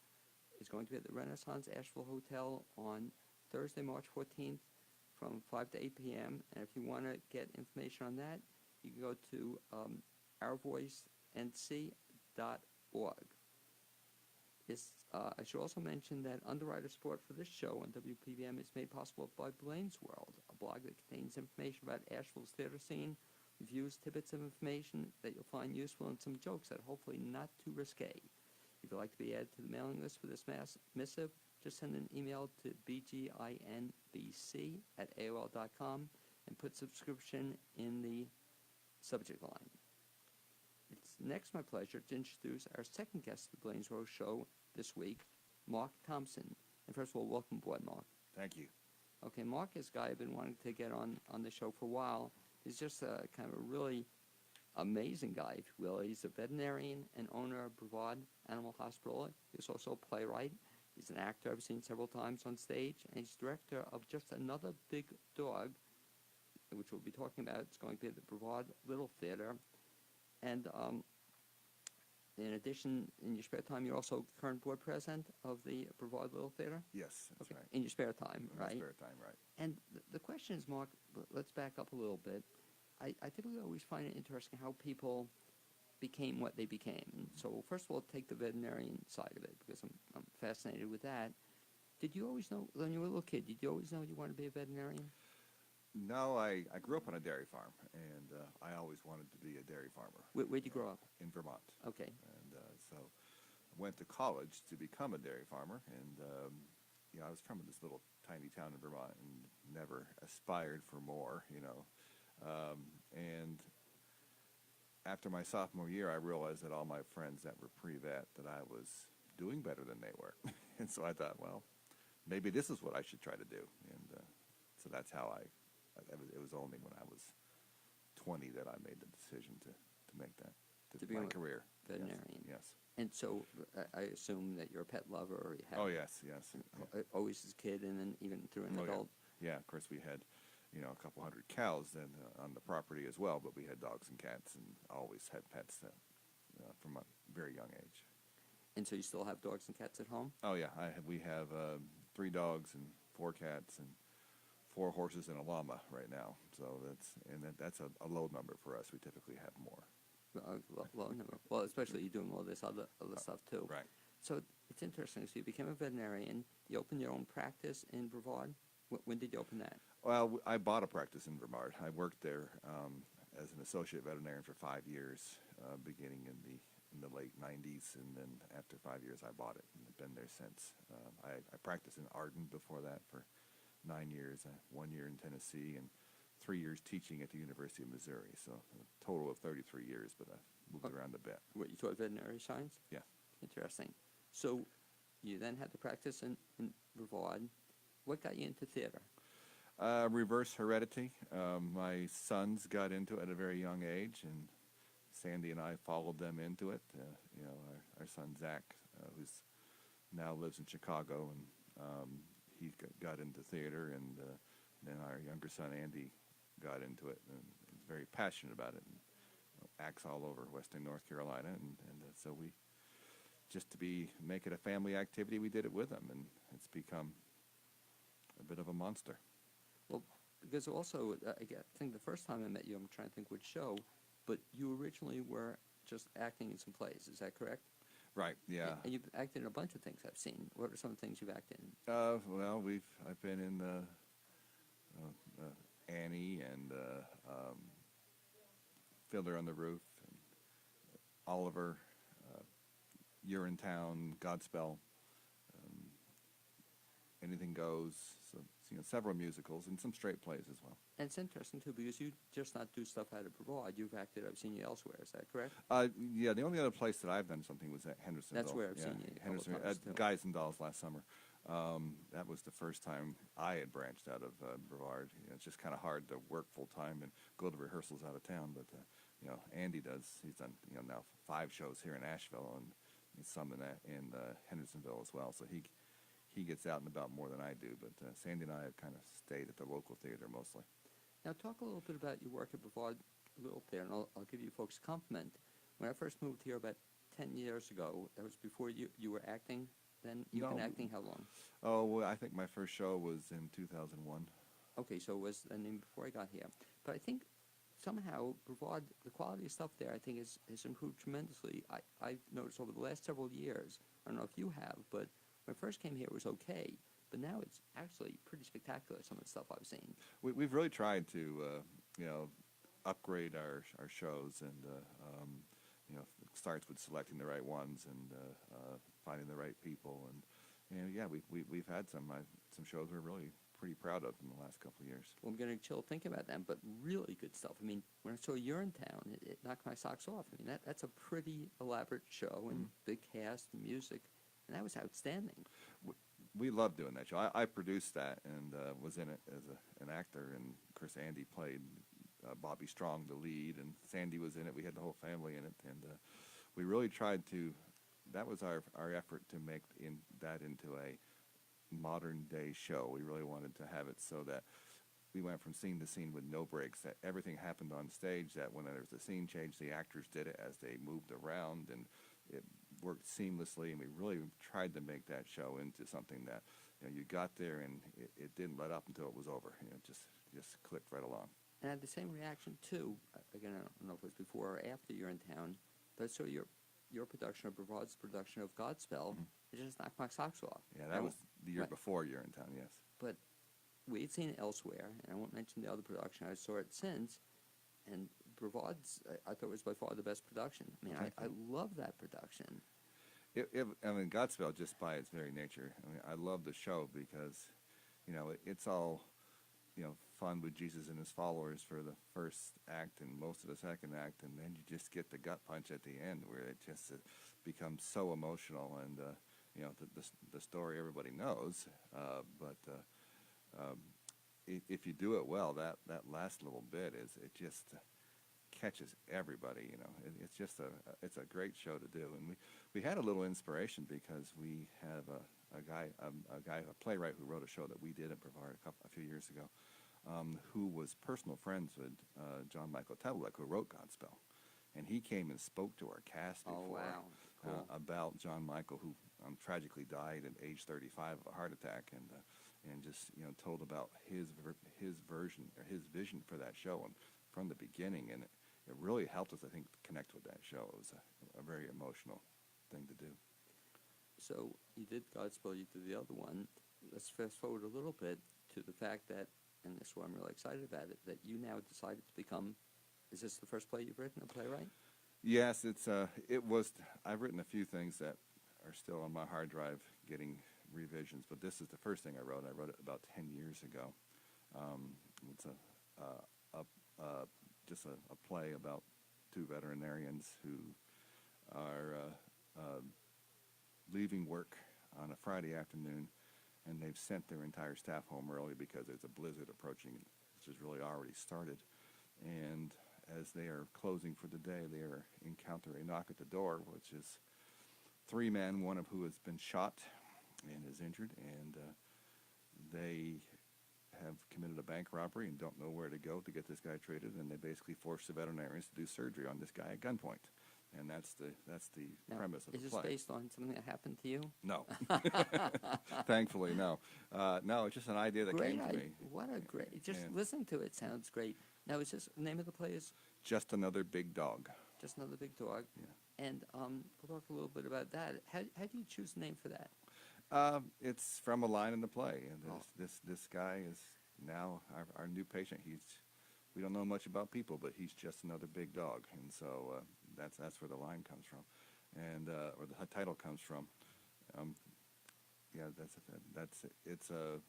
is going to be at the Renaissance Asheville Hotel on Thursday, March 14th from 5 to 8 p.m. And if you want to get information on that, you can go to ourvoicenc.org. I should also mention that underwriter support for this show on WPVM is made possible by BLAINESWORLD, a blog that contains information about Asheville's theater scene, reviews, tidbits of information that you'll find useful, and some jokes that are hopefully not too risque. If you'd like to be added to the mailing list for this missive, just send an email to bginbc@aol.com and put subscription in the subject line. It's next my pleasure to introduce our second guest of the Blainesworld Show this week, Mark Thompson. And first of all, welcome aboard, Mark. Thank you. Okay, Mark is a guy I've been wanting to get on the show for a while. He's just a kind of a really amazing guy, if you will. He's a veterinarian and owner of Brevard Animal Hospital. He's also a playwright. He's an actor I've seen several times on stage, and he's director of Just Another Big Dog, which we'll be talking about. It's going to be at the Brevard Little Theater. And in addition, in your spare time, you're also current board president of the Brevard Little Theater? Yes, that's right. In your spare time, right? In my spare time, right. And the question is, Mark, let's back up a little bit. I typically always find it interesting how people became what they became. And so first of all, take the veterinarian side of it, because I'm fascinated with that. Did you always know, when you were a little kid, did you always know you wanted to be a veterinarian? No, I grew up on a dairy farm, and I always wanted to be a dairy farmer. Where'd you grow up? In Vermont. Okay. And so I went to college to become a dairy farmer, and I was from this little tiny town in Vermont and never aspired for more, and after my sophomore year, I realized that all my friends that were pre-vet, that I was doing better than they were. And so I thought, well, maybe this is what I should try to do. And so that's how it was only when I was 20 that I made the decision to make that, to be my a career. veterinarian. Yes. And so I assume that you're a pet lover, or you have Oh, yes. always as a kid, and then even through an Oh, adult. Yeah, of course we had, a couple hundred cows then on the property as well, but we had dogs and cats, and always had pets from a very young age. And so you still have dogs and cats at home? Oh yeah, we have 3 dogs and 4 cats and 4 horses and a llama right now. So that's a low number for us. We typically have more. Low number. Well, especially you're doing all this other stuff too. Right. So it's interesting. So you became a veterinarian. You opened your own practice in Brevard. When did you open that? Well, I bought a practice in Brevard. I worked there as an associate veterinarian for 5 years, beginning in the in the late 90s, and then after 5 years I bought it and have been there since. I practiced in Arden before that for 9 years, 1 year in Tennessee, and 3 years teaching at the University of Missouri. So a total of 33 years, but I've moved around a bit. What, you taught veterinary science? Yeah. Interesting. So you then had to practice in Brevard. What got you into theater? Reverse heredity. My sons got into it at a very young age, and Sandy and I followed them into it. You know, our son Zach, who's now lives in Chicago, and he got into theater, and then our younger son Andy got into it, and he's very passionate about it, and acts all over Western North Carolina, and so we, just to make it a family activity, we did it with them, and it's become a bit of a monster. Well, because also, I think the first time I met you, I'm trying to think which show, but you originally were just acting in some plays. Is that correct? Right. Yeah. And you've acted in a bunch of things I've seen. What are some things you've acted in? Well, I've been in Annie and Fiddler on the Roof, and Oliver, Urinetown, Godspell, Anything Goes. So, you know, several musicals and some straight plays as well. And it's interesting, too, because you just not do stuff out of Brevard. You've acted, I've seen you elsewhere. Is that correct? Yeah, the only other place that I've done something was at Hendersonville. That's where I've seen you a couple Henderson, times, at too. Guys and Dolls last summer. That was the first time I had branched out of Brevard. You know, it's just kind of hard to work full time and go to rehearsals out of town. But you know, Andy does. He's done now 5 shows here in Asheville and some in Hendersonville as well. So he gets out and about more than I do. But Sandy and I have kind of stayed at the local theater mostly. Now, talk a little bit about your work at Brevard a little bit, and I'll give you folks a compliment. When I first moved here about 10 years ago, that was before you were acting then? You've been acting how long? Oh, well, I think my first show was in 2001. Okay, so it was before I got here. But I think somehow Brevard, the quality of stuff there, I think, has improved tremendously. I've noticed over the last several years, I don't know if you have, but when I first came here, it was okay. But now it's actually pretty spectacular, some of the stuff I've seen. We've really tried to, upgrade our shows, and it starts with selecting the right ones and finding the right people, and yeah, we've had some shows we're really pretty proud of in the last couple of years. Well, I'm going to chill thinking about them, but really good stuff. I mean, when I saw Urinetown, it knocked my socks off. I mean, that's a pretty elaborate show, and big cast and music, and that was outstanding. We love doing that show. I produced that and was in it as an actor, and of course Andy played Bobby Strong, the lead, and Sandy was in it. We had the whole family in it, and we really tried to. That was our effort to make that into a modern day show. We really wanted to have it so that we went from scene to scene with no breaks, that everything happened on stage, that when there was a scene change, the actors did it as they moved around, and it worked seamlessly, and we really tried to make that show into something that, you got there and it didn't let up until it was over. Just clicked right along. And I had the same reaction, too. Again, I don't know if it was before or after Urinetown, but I saw your production of Brevard's production of Godspell. It just knocked my socks off. Yeah, that was the year before Urinetown, yes. But we had seen it elsewhere, and I won't mention the other production. I saw it since, and Brevard's, I thought, was by far the best production. I mean, I love that production. Godspell, just by its very nature, I love the show because, it's all, fun with Jesus and his followers for the first act and most of the second act, and then you just get the gut punch at the end where it just becomes so emotional, and the story everybody knows, but if you do it well, that last little bit it just catches everybody. It's just it's a great show to do, and we had a little inspiration because we have a playwright who wrote a show that we did at Brevard a few years ago, who was personal friends with John Michael Tebelek, who wrote Godspell, and he came and spoke to our cast before. Oh, wow. Cool. About John Michael, who tragically died at age 35 of a heart attack, and just told about his version or his vision for that show and from the beginning, and it really helped us, I think, connect with that show. It was a very emotional thing to do. So you did Godspell, you did the other one. Let's fast forward a little bit to the fact that, and this is why I'm really excited about it, that you now decided to become, is this the first play you've written, a playwright? Yes, it was. I've written a few things that are still on my hard drive getting revisions, but this is the first thing I wrote. I wrote it about 10 years ago. It's just a play about two veterinarians who are leaving work on a Friday afternoon, and they've sent their entire staff home early because there's a blizzard approaching, which has really already started. And as they are closing for the day, they encounter a knock at the door, which is three men, one of who has been shot and is injured, and they have committed a bank robbery and don't know where to go to get this guy treated, and they basically force the veterinarians to do surgery on this guy at gunpoint. And that's the Now, premise of the is play. this based on something that happened to you? No. Thankfully, no. No, it's just an idea that Great came to me. What a great, just And- listening to it sounds great. Now, is this, the name of the play is Just Another Big Dog. Just Another Big Dog? Yeah. And we'll talk a little bit about that. How do you choose the name for that? It's from a line in the play. And Oh. this guy is now our new patient. We don't know much about people, but he's just another big dog. And so that's where the line comes from, and or the title comes from. Yeah, it's a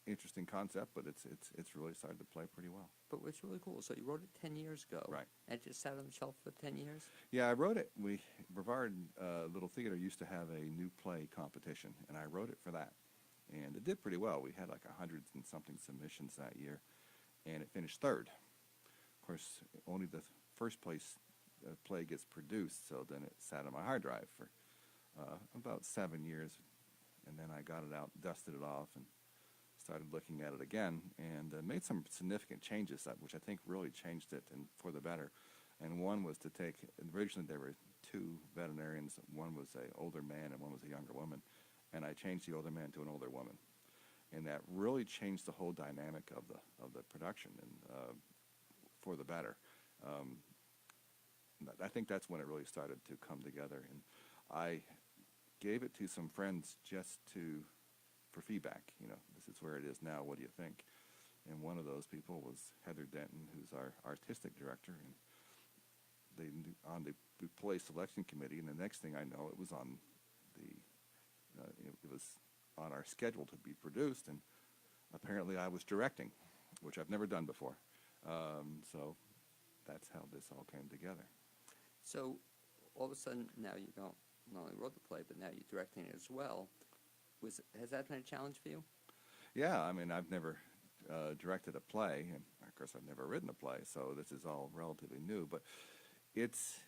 interesting concept, but it's really started to play pretty well. But what's really cool, so you wrote it 10 years ago. Right. And it just sat on the shelf for 10 years? Yeah, I wrote it. Brevard Little Theater used to have a new play competition, and I wrote it for that. And it did pretty well. We had like 100 and something submissions that year, and it finished third. Of course, only the first place play gets produced, so then it sat on my hard drive for about 7 years, and then I got it out, dusted it off, and started looking at it again, and made some significant changes, which I think really changed it and for the better. And one was to take, originally there were two veterinarians, one was an older man and one was a younger woman, and I changed the older man to an older woman. And that really changed the whole dynamic of the production, and for the better. I think that's when it really started to come together, and I gave it to some friends just for feedback. This is where it is now. What do you think? And one of those people was Heather Denton, who's our artistic director, and on the play selection committee. And the next thing I know, it was on it was on our schedule to be produced, and apparently I was directing, which I've never done before. So that's how this all came together. So all of a sudden, now you don't not only wrote the play, but now you're directing it as well. Has that been a challenge for you? Yeah, I mean, I've never directed a play, and of course I've never written a play, so this is all relatively new. But it's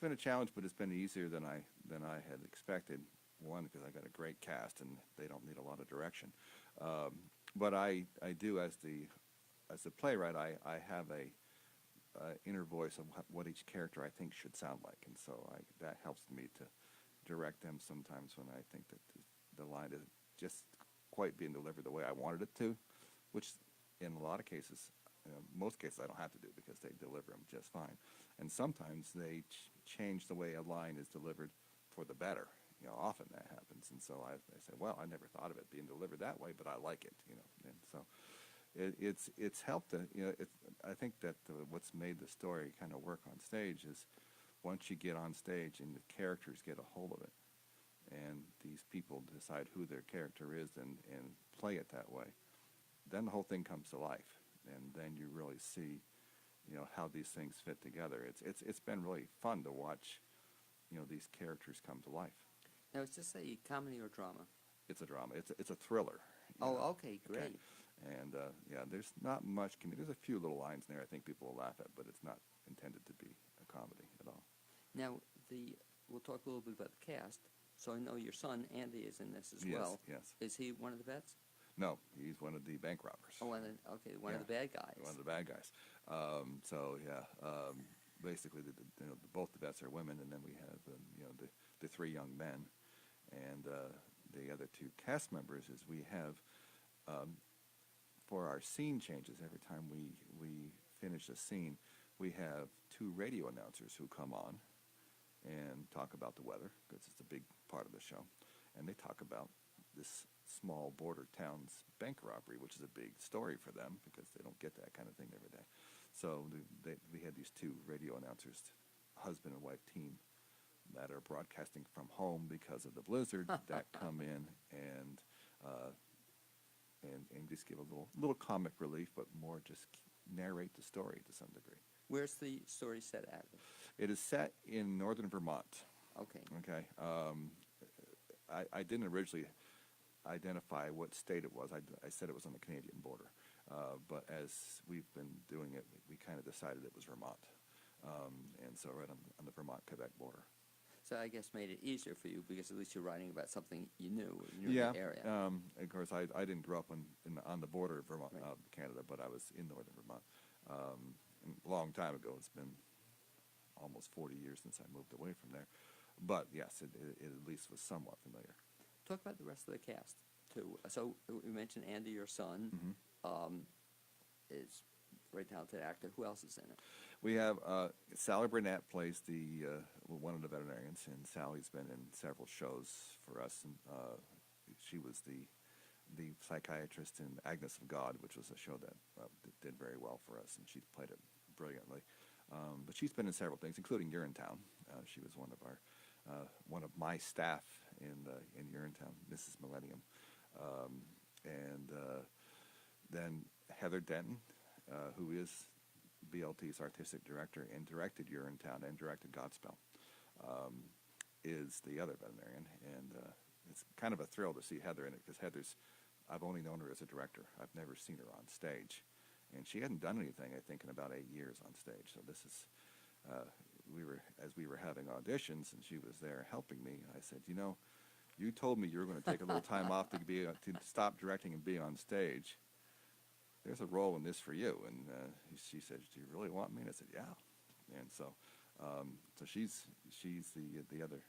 been a challenge, but it's been easier than I had expected. One, because I got a great cast, and they don't need a lot of direction. But I do, as the playwright, I have a inner voice of what each character I think should sound like, and so that helps me to direct them sometimes when I think that the line isn't just quite being delivered the way I wanted it to, which in a lot of cases, most cases I don't have to do because they deliver them just fine. And sometimes they change the way a line is delivered for the better. Often that happens. And so I say, well, I never thought of it being delivered that way, but I like it, And so it's helped. I think that what's made the story kind of work on stage is once you get on stage and the characters get a hold of it, and these people decide who their character is and play it that way, then the whole thing comes to life, and then you really see, how these things fit together. It's been really fun to watch, these characters come to life. Now, is this a comedy or drama? It's a drama. It's a thriller. Oh, okay, great. And there's not much. There's a few little lines in there I think people will laugh at, but it's not intended to be a comedy at all. Now, we'll talk a little bit about the cast. So I know your son, Andy, is in this as Yes, well. yes. Is he one of the vets? No, he's one of the bank robbers. Oh, one of the bad guys. One of the bad guys. Basically, both the vets are women, and then we have the three young men, and the other two cast members is we have for our scene changes. Every time we finish a scene, we have two radio announcers who come on and talk about the weather, because it's a big part of the show, and they talk about this small border town's bank robbery, which is a big story for them because they don't get that kind of thing every day. So we had these two radio announcers husband and wife team that are broadcasting from home because of the blizzard that come in and just give a little comic relief, but more just narrate the story to some degree. Where's the story set at? It is set in northern Vermont. Okay. Okay. I didn't originally identify what state it was. I said it was on the Canadian border. But as we've been doing it, we kind of decided it was Vermont. And so right on the Vermont-Quebec border. So I guess made it easier for you because at least you're writing about something you knew in Yeah. the area. Of course, I didn't grow up on the border of Vermont, Right. Canada, but I was in northern Vermont. A long time ago. It's been almost 40 years since I moved away from there. But yes, it at least was somewhat familiar. Talk about the rest of the cast, too. So we mentioned Andy, your son, is a very talented actor. Who else is in it? We have Sally Burnett plays one of the veterinarians, and Sally's been in several shows for us. And she was the psychiatrist in Agnes of God, which was a show that did very well for us, and she played it brilliantly. But she's been in several things, including Urinetown. She was one of my staff in Urinetown, Mrs. Millennium. And then Heather Denton, who is BLT's artistic director and directed Urinetown and directed Godspell, is the other veterinarian. And it's kind of a thrill to see Heather in it, because I've only known her as a director. I've never seen her on stage. And she hadn't done anything, I think, in about 8 years on stage. So this is, as we were having auditions and she was there helping me, I said, you told me you were going to take a little time off to stop directing and be on stage. There's a role in this for you. And she said, do you really want me? And I said, yeah. And so she's the other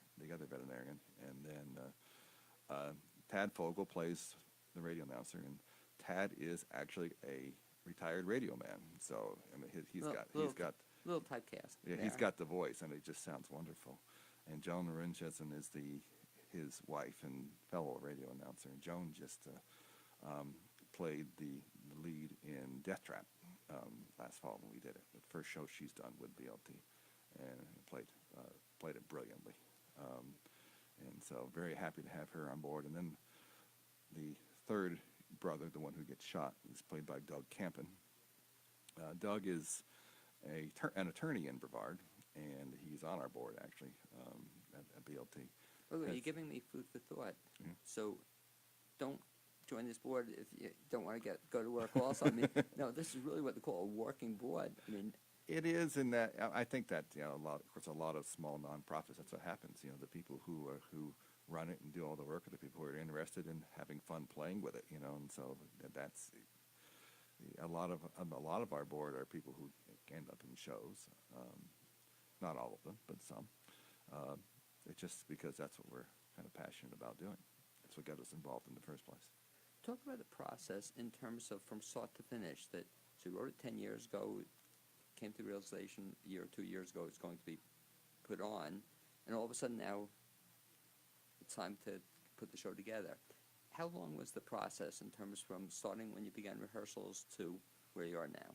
veterinarian. And then Tad Fogel plays the radio announcer, and Tad is actually a retired radio man. So I mean, he's got little typecast. Yeah, he's got the voice, and it just sounds wonderful. And Joan Marinchesen is his wife and fellow radio announcer. And Joan just played the lead in Death Trap last fall when we did it. The first show she's done with BLT, and played it brilliantly. And so very happy to have her on board. And then the third brother, the one who gets shot, is played by Doug Campen. Doug is an attorney in Brevard, and he's on our board, actually, at BLT. Well, you're giving me food for thought. Yeah. So don't join this board if you don't want to go to work also. I mean, no, this is really what they call a working board. I mean, it is in that I think that a lot of small nonprofits, that's what happens. The people who run it and do all the work are the people who are interested in having fun playing with it. And so that's a lot of our board are people who end up in shows. Not all of them, but some. It's just because that's what we're kind of passionate about doing. That's what got us involved in the first place. Talk about the process in terms of from start to finish. So you wrote it 10 years ago, came to the realization a year or 2 years ago it's going to be put on, and all of a sudden now it's time to put the show together. How long was the process in terms from starting when you began rehearsals to where you are now?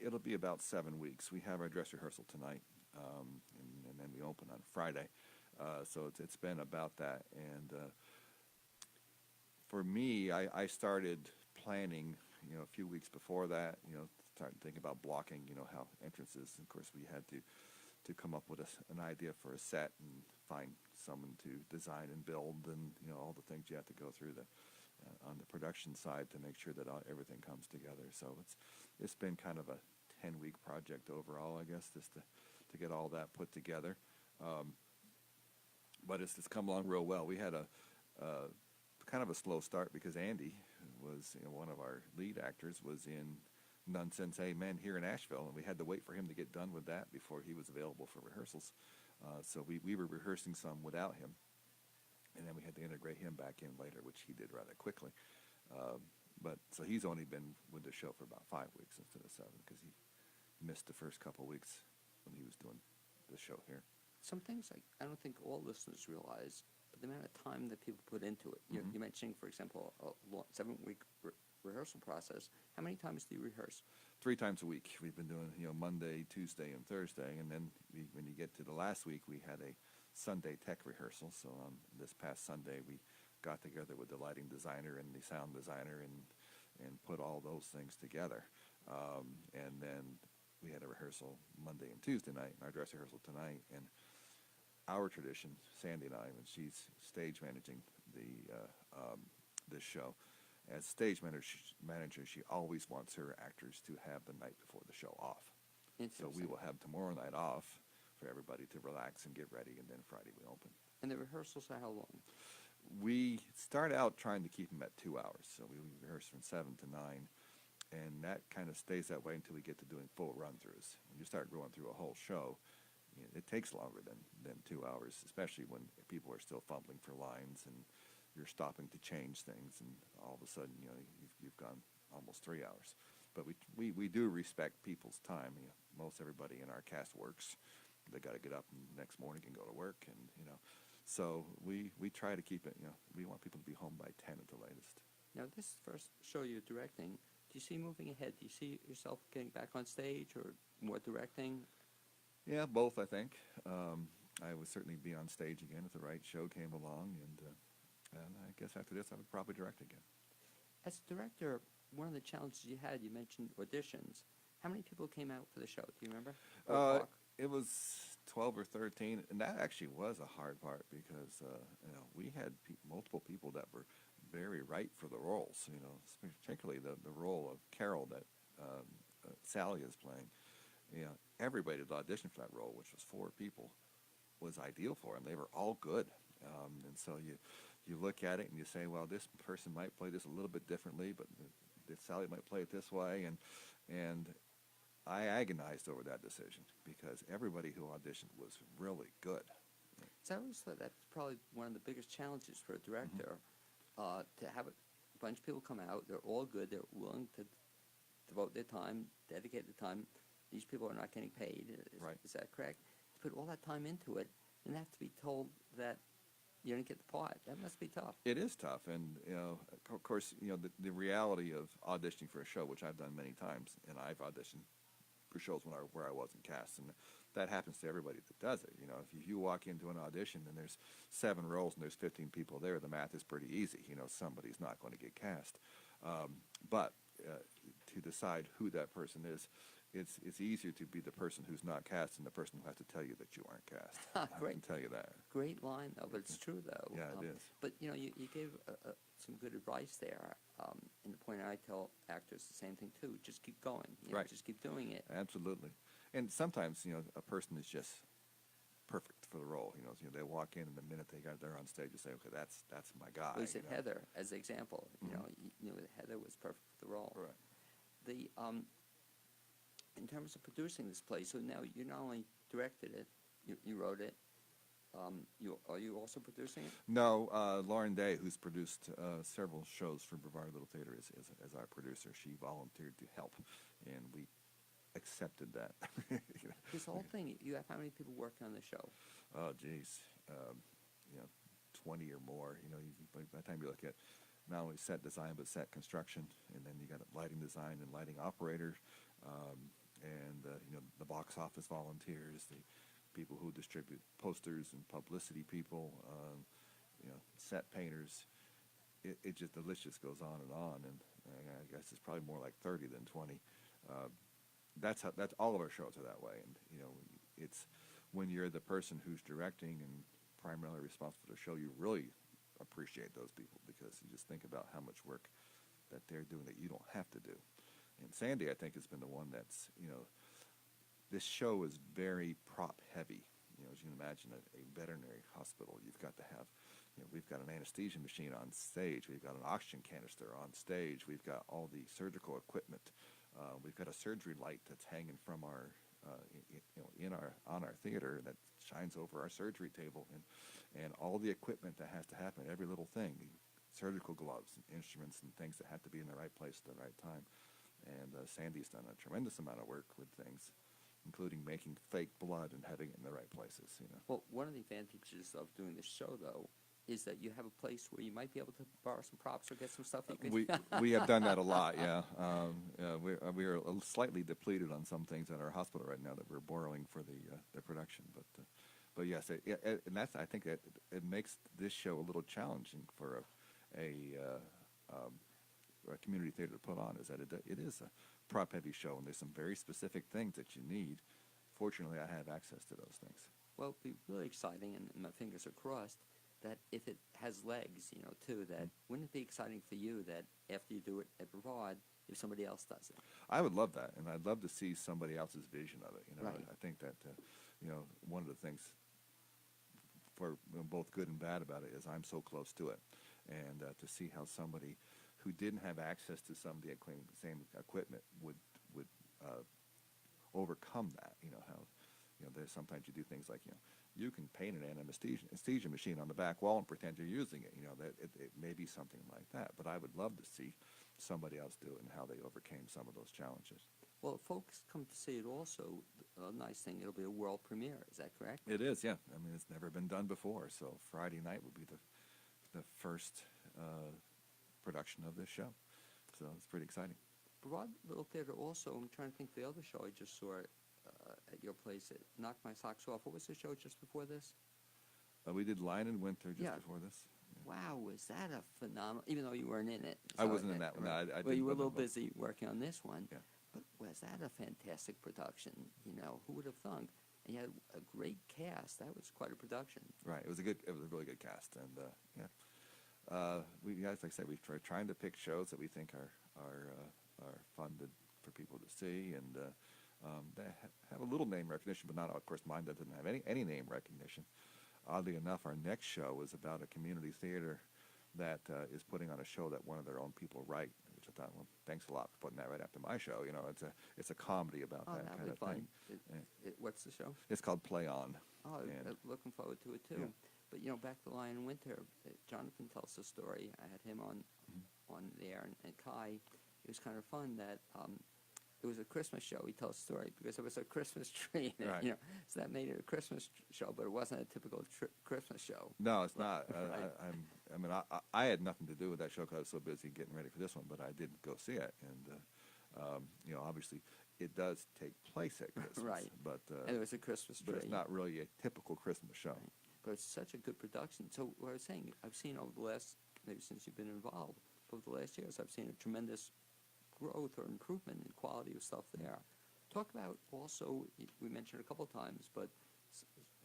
It'll be about 7 weeks. We have our dress rehearsal tonight, and then we open on Friday. So it's been about that. And for me, I started planning, a few weeks before that, started thinking about blocking, how entrances. Of course, we had to come up with an idea for a set and find someone to design and build, and all the things you have to go through on the production side to make sure that everything comes together. So it's been kind of a 10-week project overall, I guess, just to get all that put together. But it's come along real well. We had a kind of a slow start because Andy was one of our lead actors was in None Sense Amen here in Asheville, and we had to wait for him to get done with that before he was available for rehearsals. So we were rehearsing some without him, and then we had to integrate him back in later, which he did rather quickly. But so he's only been with the show for about 5 weeks instead of 7 because he missed the first couple weeks when he was doing the show here. Some things I don't think all listeners realize, but the amount of time that people put into it. You're mentioning, for example, a 7-week rehearsal process. How many times do you rehearse? 3 times a week. We've been doing, Monday, Tuesday, and Thursday, and then when you get to the last week, we had a Sunday tech rehearsal. So on this past Sunday, we got together with the lighting designer and the sound designer and put all those things together. And then we had a rehearsal Monday and Tuesday night, and our dress rehearsal tonight. And our tradition, Sandy and I, when she's stage managing this show, as stage manager, she always wants her actors to have the night before the show off. So we will have tomorrow night off for everybody to relax and get ready, and then Friday we open. And the rehearsals are how long? We start out trying to keep them at 2 hours, so we rehearse from 7 to 9, and that kind of stays that way until we get to doing full run-throughs. When you start going through a whole show, it takes longer than 2 hours, especially when people are still fumbling for lines and you're stopping to change things, and all of a sudden, you've gone almost 3 hours. But we do respect people's time. Most everybody in our cast works. They got to get up the next morning and go to work, and so we try to keep it. We want people to be home by 10 at the latest. Now, this first show you're directing, do you see moving ahead? Do you see yourself getting back on stage or more directing? Yeah, both, I think. I would certainly be on stage again if the right show came along, and I guess after this I would probably direct again. As a director, one of the challenges you had, you mentioned auditions. How many people came out for the show? Do you remember? It was 12 or 13, and that actually was a hard part because we had multiple people that were very right for the roles. Particularly the role of Carol that Sally is playing. Everybody that auditioned for that role, which was 4 people, was ideal for them. They were all good, and so you look at it and you say, well, this person might play this a little bit differently, but Sally might play it this way, and I agonized over that decision because everybody who auditioned was really good. So I always thought that's probably one of the biggest challenges for a director, to have a bunch of people come out. They're all good. They're willing to devote their time, dedicate the time. These people are not getting paid. Right. Is that correct? To put all that time into it and have to be told that you didn't get the part. That must be tough. It is tough, and of course, the reality of auditioning for a show, which I've done many times, and I've auditioned for shows where I wasn't cast, and that happens to everybody that does it. If you walk into an audition and there's 7 roles and there's 15 people there, the math is pretty easy. Somebody's not going to get cast, but to decide who that person is, it's easier to be the person who's not cast than the person who has to tell you that you aren't cast. I can tell you that. Great line, though, but it's true, though. Yeah, it is. But, you gave some good advice there. And the point I tell actors the same thing, too. Just keep going. Right. Just keep doing it. Absolutely. And sometimes, a person is just perfect for the role. They walk in, and the minute they're on stage, you say, okay, that's my guy. Well, you said Heather as an example. You knew that Heather was perfect for the role. Right. The in terms of producing this play, so now you not only directed it, you wrote it. Are you also producing it? No, Lauren Day, who's produced several shows for Brevard Little Theater, as our producer. She volunteered to help, and we accepted that. This whole thing, you have how many people working on the show? Oh, geez, 20 or more. By the time you look at not only set design but set construction, and then you got lighting design and lighting operator, and the box office volunteers, the people who distribute posters and publicity people, set painters. It just, the list just goes on, and I guess it's probably more like 30 than 20. That's all of our shows are that way, and it's when you're the person who's directing and primarily responsible for the show, you really appreciate those people because you just think about how much work that they're doing that you don't have to do. And Sandy, I think, has been the one that's, this show is very prop heavy. As you can imagine, a veterinary hospital, you've got to have, we've got an anesthesia machine on stage. We've got an oxygen canister on stage. We've got all the surgical equipment. We've got a surgery light that's hanging from our, on our theater that shines over our surgery table, and all the equipment that has to happen, every little thing, surgical gloves and instruments and things that have to be in the right place at the right time. And Sandy's done a tremendous amount of work with things, including making fake blood and having it in the right places. Well, one of the advantages of doing this show, though, is that you have a place where you might be able to borrow some props or get some stuff you could. We have done that a lot, yeah. We are slightly depleted on some things at our hospital right now that we're borrowing for the production, but yes, and that's, I think it makes this show a little challenging for a community theater to put on, is that it is a prop heavy show, and there's some very specific things that you need. Fortunately, I have access to those things. Well, it'd be really exciting, and my fingers are crossed, that if it has legs, too, that wouldn't it be exciting for you that after you do it at Brevard, if somebody else does it? I would love that, and I'd love to see somebody else's vision of it. Right. I think that one of the things for both good and bad about it is I'm so close to it, and to see how somebody who didn't have access to some of the same equipment would overcome that. How there's sometimes you do things like you can paint an anesthesia machine on the back wall and pretend you're using it. That it may be something like that, but I would love to see somebody else do it and how they overcame some of those challenges. Well, if folks come to see it also, a nice thing, it'll be a world premiere, is that correct? It is, yeah. I mean, it's never been done before, so Friday night would be the first production of this show. So it's pretty exciting. Brevard Little Theater also, I'm trying to think of the other show I just saw at your place, it knocked my socks off. What was the show just before this? We did Lion in Winter just Yeah. before this. Wow, was that a phenomenal, even though you weren't in it. I wasn't in that one. I Well, didn't you were a put little them both. busy working on this one. Yeah. But was that a fantastic production? Who would have thunk? And you had a great cast. That was quite a production. Right. It was a really good cast, and like I said, we're trying to pick shows that we think are fun for people to see, and that have a little name recognition, but not, of course, mine doesn't have any name recognition. Oddly enough, our next show is about a community theater that is putting on a show that one of their own people write, which I thought, well, thanks a lot for putting that right after my show. It's a comedy about that that'll kind be of fun. thing. What's the show? It's called Play On. Oh, And- looking forward to it, too. Yeah. But, back to Lion in Winter, Jonathan tells the story. I had him on there, and Kai. It was kind of fun that it was a Christmas show. He tells the story because there was a Christmas tree in it, Right. So that made it a Christmas show, but it wasn't a typical Christmas show. No, it's not. Right. I had nothing to do with that show because I was so busy getting ready for this one, but I did go see it, and obviously it does take place at Christmas, Right. But And it was a Christmas tree. but it's not really a typical Christmas show. Right. But it's such a good production. So what I was saying, I've seen over the last, maybe since you've been involved, over the last years, I've seen a tremendous growth or improvement in quality of stuff there. Talk about also, we mentioned a couple of times, but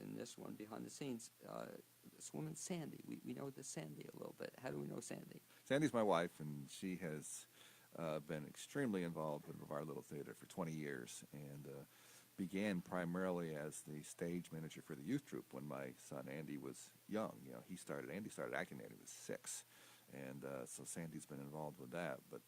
in this one, behind the scenes, this woman, Sandy. We know this Sandy a little bit. How do we know Sandy? Sandy's my wife, and she has been extremely involved with Brevard Little Theater for 20 years, and began primarily as the stage manager for the youth troupe when my son Andy was young. Andy started acting when he was 6, and so Sandy's been involved with that. But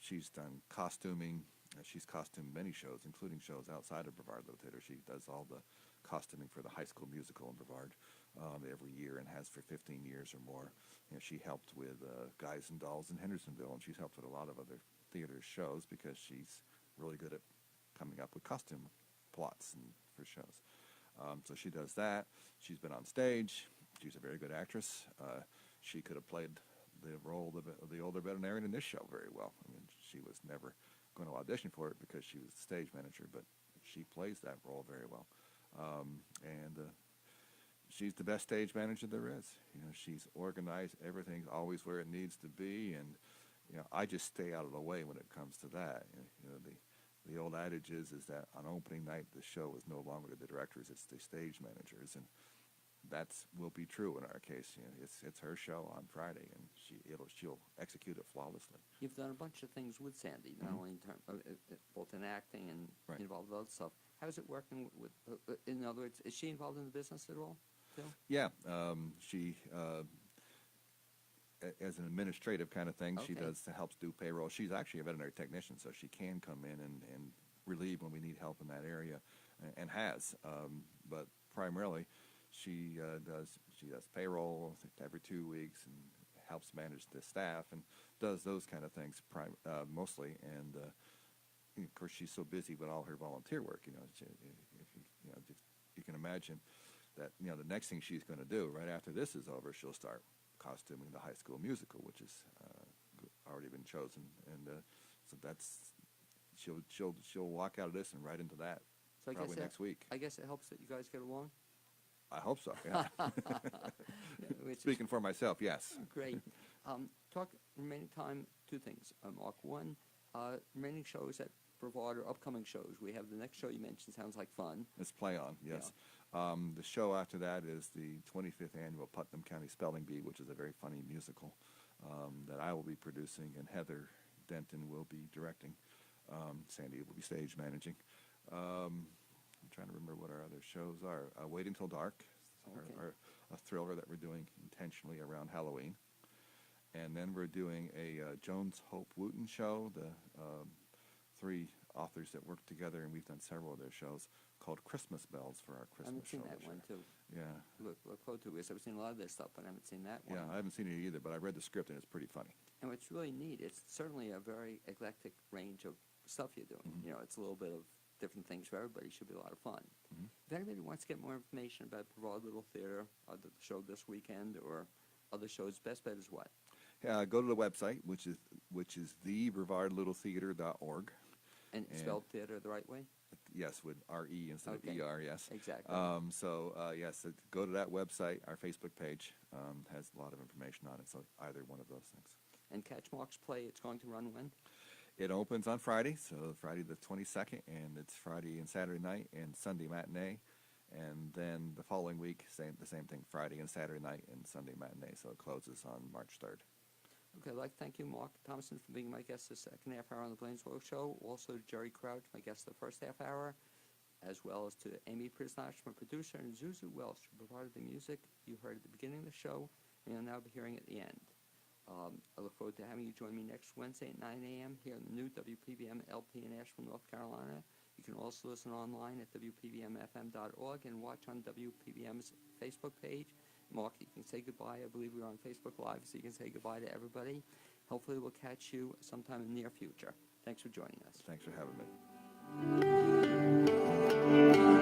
she's done costuming. She's costumed many shows, including shows outside of Brevard Little Theater. She does all the costuming for the High School Musical in Brevard every year, and has for 15 years or more. She helped with Guys and Dolls in Hendersonville, and she's helped with a lot of other theater shows because she's really good at coming up with costume plots and for shows. So she does that. She's been on stage. She's a very good actress. She could have played the role of the older veterinarian in this show very well. I mean, she was never going to audition for it because she was the stage manager, but she plays that role very well. And she's the best stage manager there is. She's organized. Everything's always where it needs to be, and I just stay out of the way when it comes to that. The old adage is that on opening night the show is no longer the directors, it's the stage managers, and that's will be true in our case. It's her show on Friday, and she'll execute it flawlessly. You've done a bunch of things with Sandy, not only in both in acting and Right. involved with other stuff. How is it working with? In other words, is she involved in the business at all? Phil? Yeah, she as an administrative kind of thing, she Okay. helps do payroll. She's actually a veterinary technician, so she can come in and relieve when we need help in that area, and has. But primarily, she does payroll every 2 weeks and helps manage the staff and does those kind of things mostly. And of course, she's so busy with all her volunteer work. If you can imagine, that, you know, the next thing she's going to do right after this is over, she'll start costuming the High School Musical, which has already been chosen, and so that's she'll walk out of this and right into that So I probably guess next week. I guess it helps that you guys get along. I hope so. Yeah. Which is Speaking for myself, yes. great. Talk remaining time. Two things, Mark. One, remaining shows at Brevard or upcoming shows. We have the next show you mentioned. Sounds like fun. It's Play On, yes. The show after that is the 25th annual Putnam County Spelling Bee, which is a very funny musical that I will be producing, and Heather Denton will be directing. Sandy will be stage managing. I'm trying to remember what our other shows are. Wait Until Dark, Okay. a thriller that we're doing intentionally around Halloween. And then we're doing a Jones Hope Wooten show, the three authors that work together, and we've done several of their shows, called Christmas Bells for our I haven't Christmas seen show that this one year. too. Yeah. Look forward to it. I've seen a lot of their stuff, but I haven't seen that one. Yeah, I haven't seen it either, but I read the script and it's pretty funny. And what's really neat, it's certainly a very eclectic range of stuff you're doing. Mm-hmm. You know, it's a little bit of different things for everybody. Should be a lot of fun. Mm-hmm. If anybody wants to get more information about Brevard Little Theater, the show this weekend, or other shows, best bet is what? Go to the website, which is thebrevardlittletheater.org. And spelled theater the right way? Yes, with R-E instead Okay. of E-R, yes. Exactly. Yes, go to that website. Our Facebook page has a lot of information on it, so either one of those things. And catch Mark's play, it's going to run when? It opens on Friday, so Friday the 22nd, and it's Friday and Saturday night and Sunday matinee. And then the following week, the same thing, Friday and Saturday night and Sunday matinee, so it closes on March 3rd. Okay, I'd like to thank you, Mark Thompson, for being my guest the second half hour on the Blainesworld Show. Also to Jerry Crouch, my guest the first half hour, as well as to Amy Prisnach, my producer, and Zuzu Welsh, who provided the music you heard at the beginning of the show, and you'll now be hearing at the end. I look forward to having you join me next Wednesday at 9 a.m. here on the new WPVM LP in Asheville, North Carolina. You can also listen online at WPVMFM.org and watch on WPVM's Facebook page. Mark, you can say goodbye. I believe we're on Facebook Live, so you can say goodbye to everybody. Hopefully we'll catch you sometime in the near future. Thanks for joining us. Thanks for having me.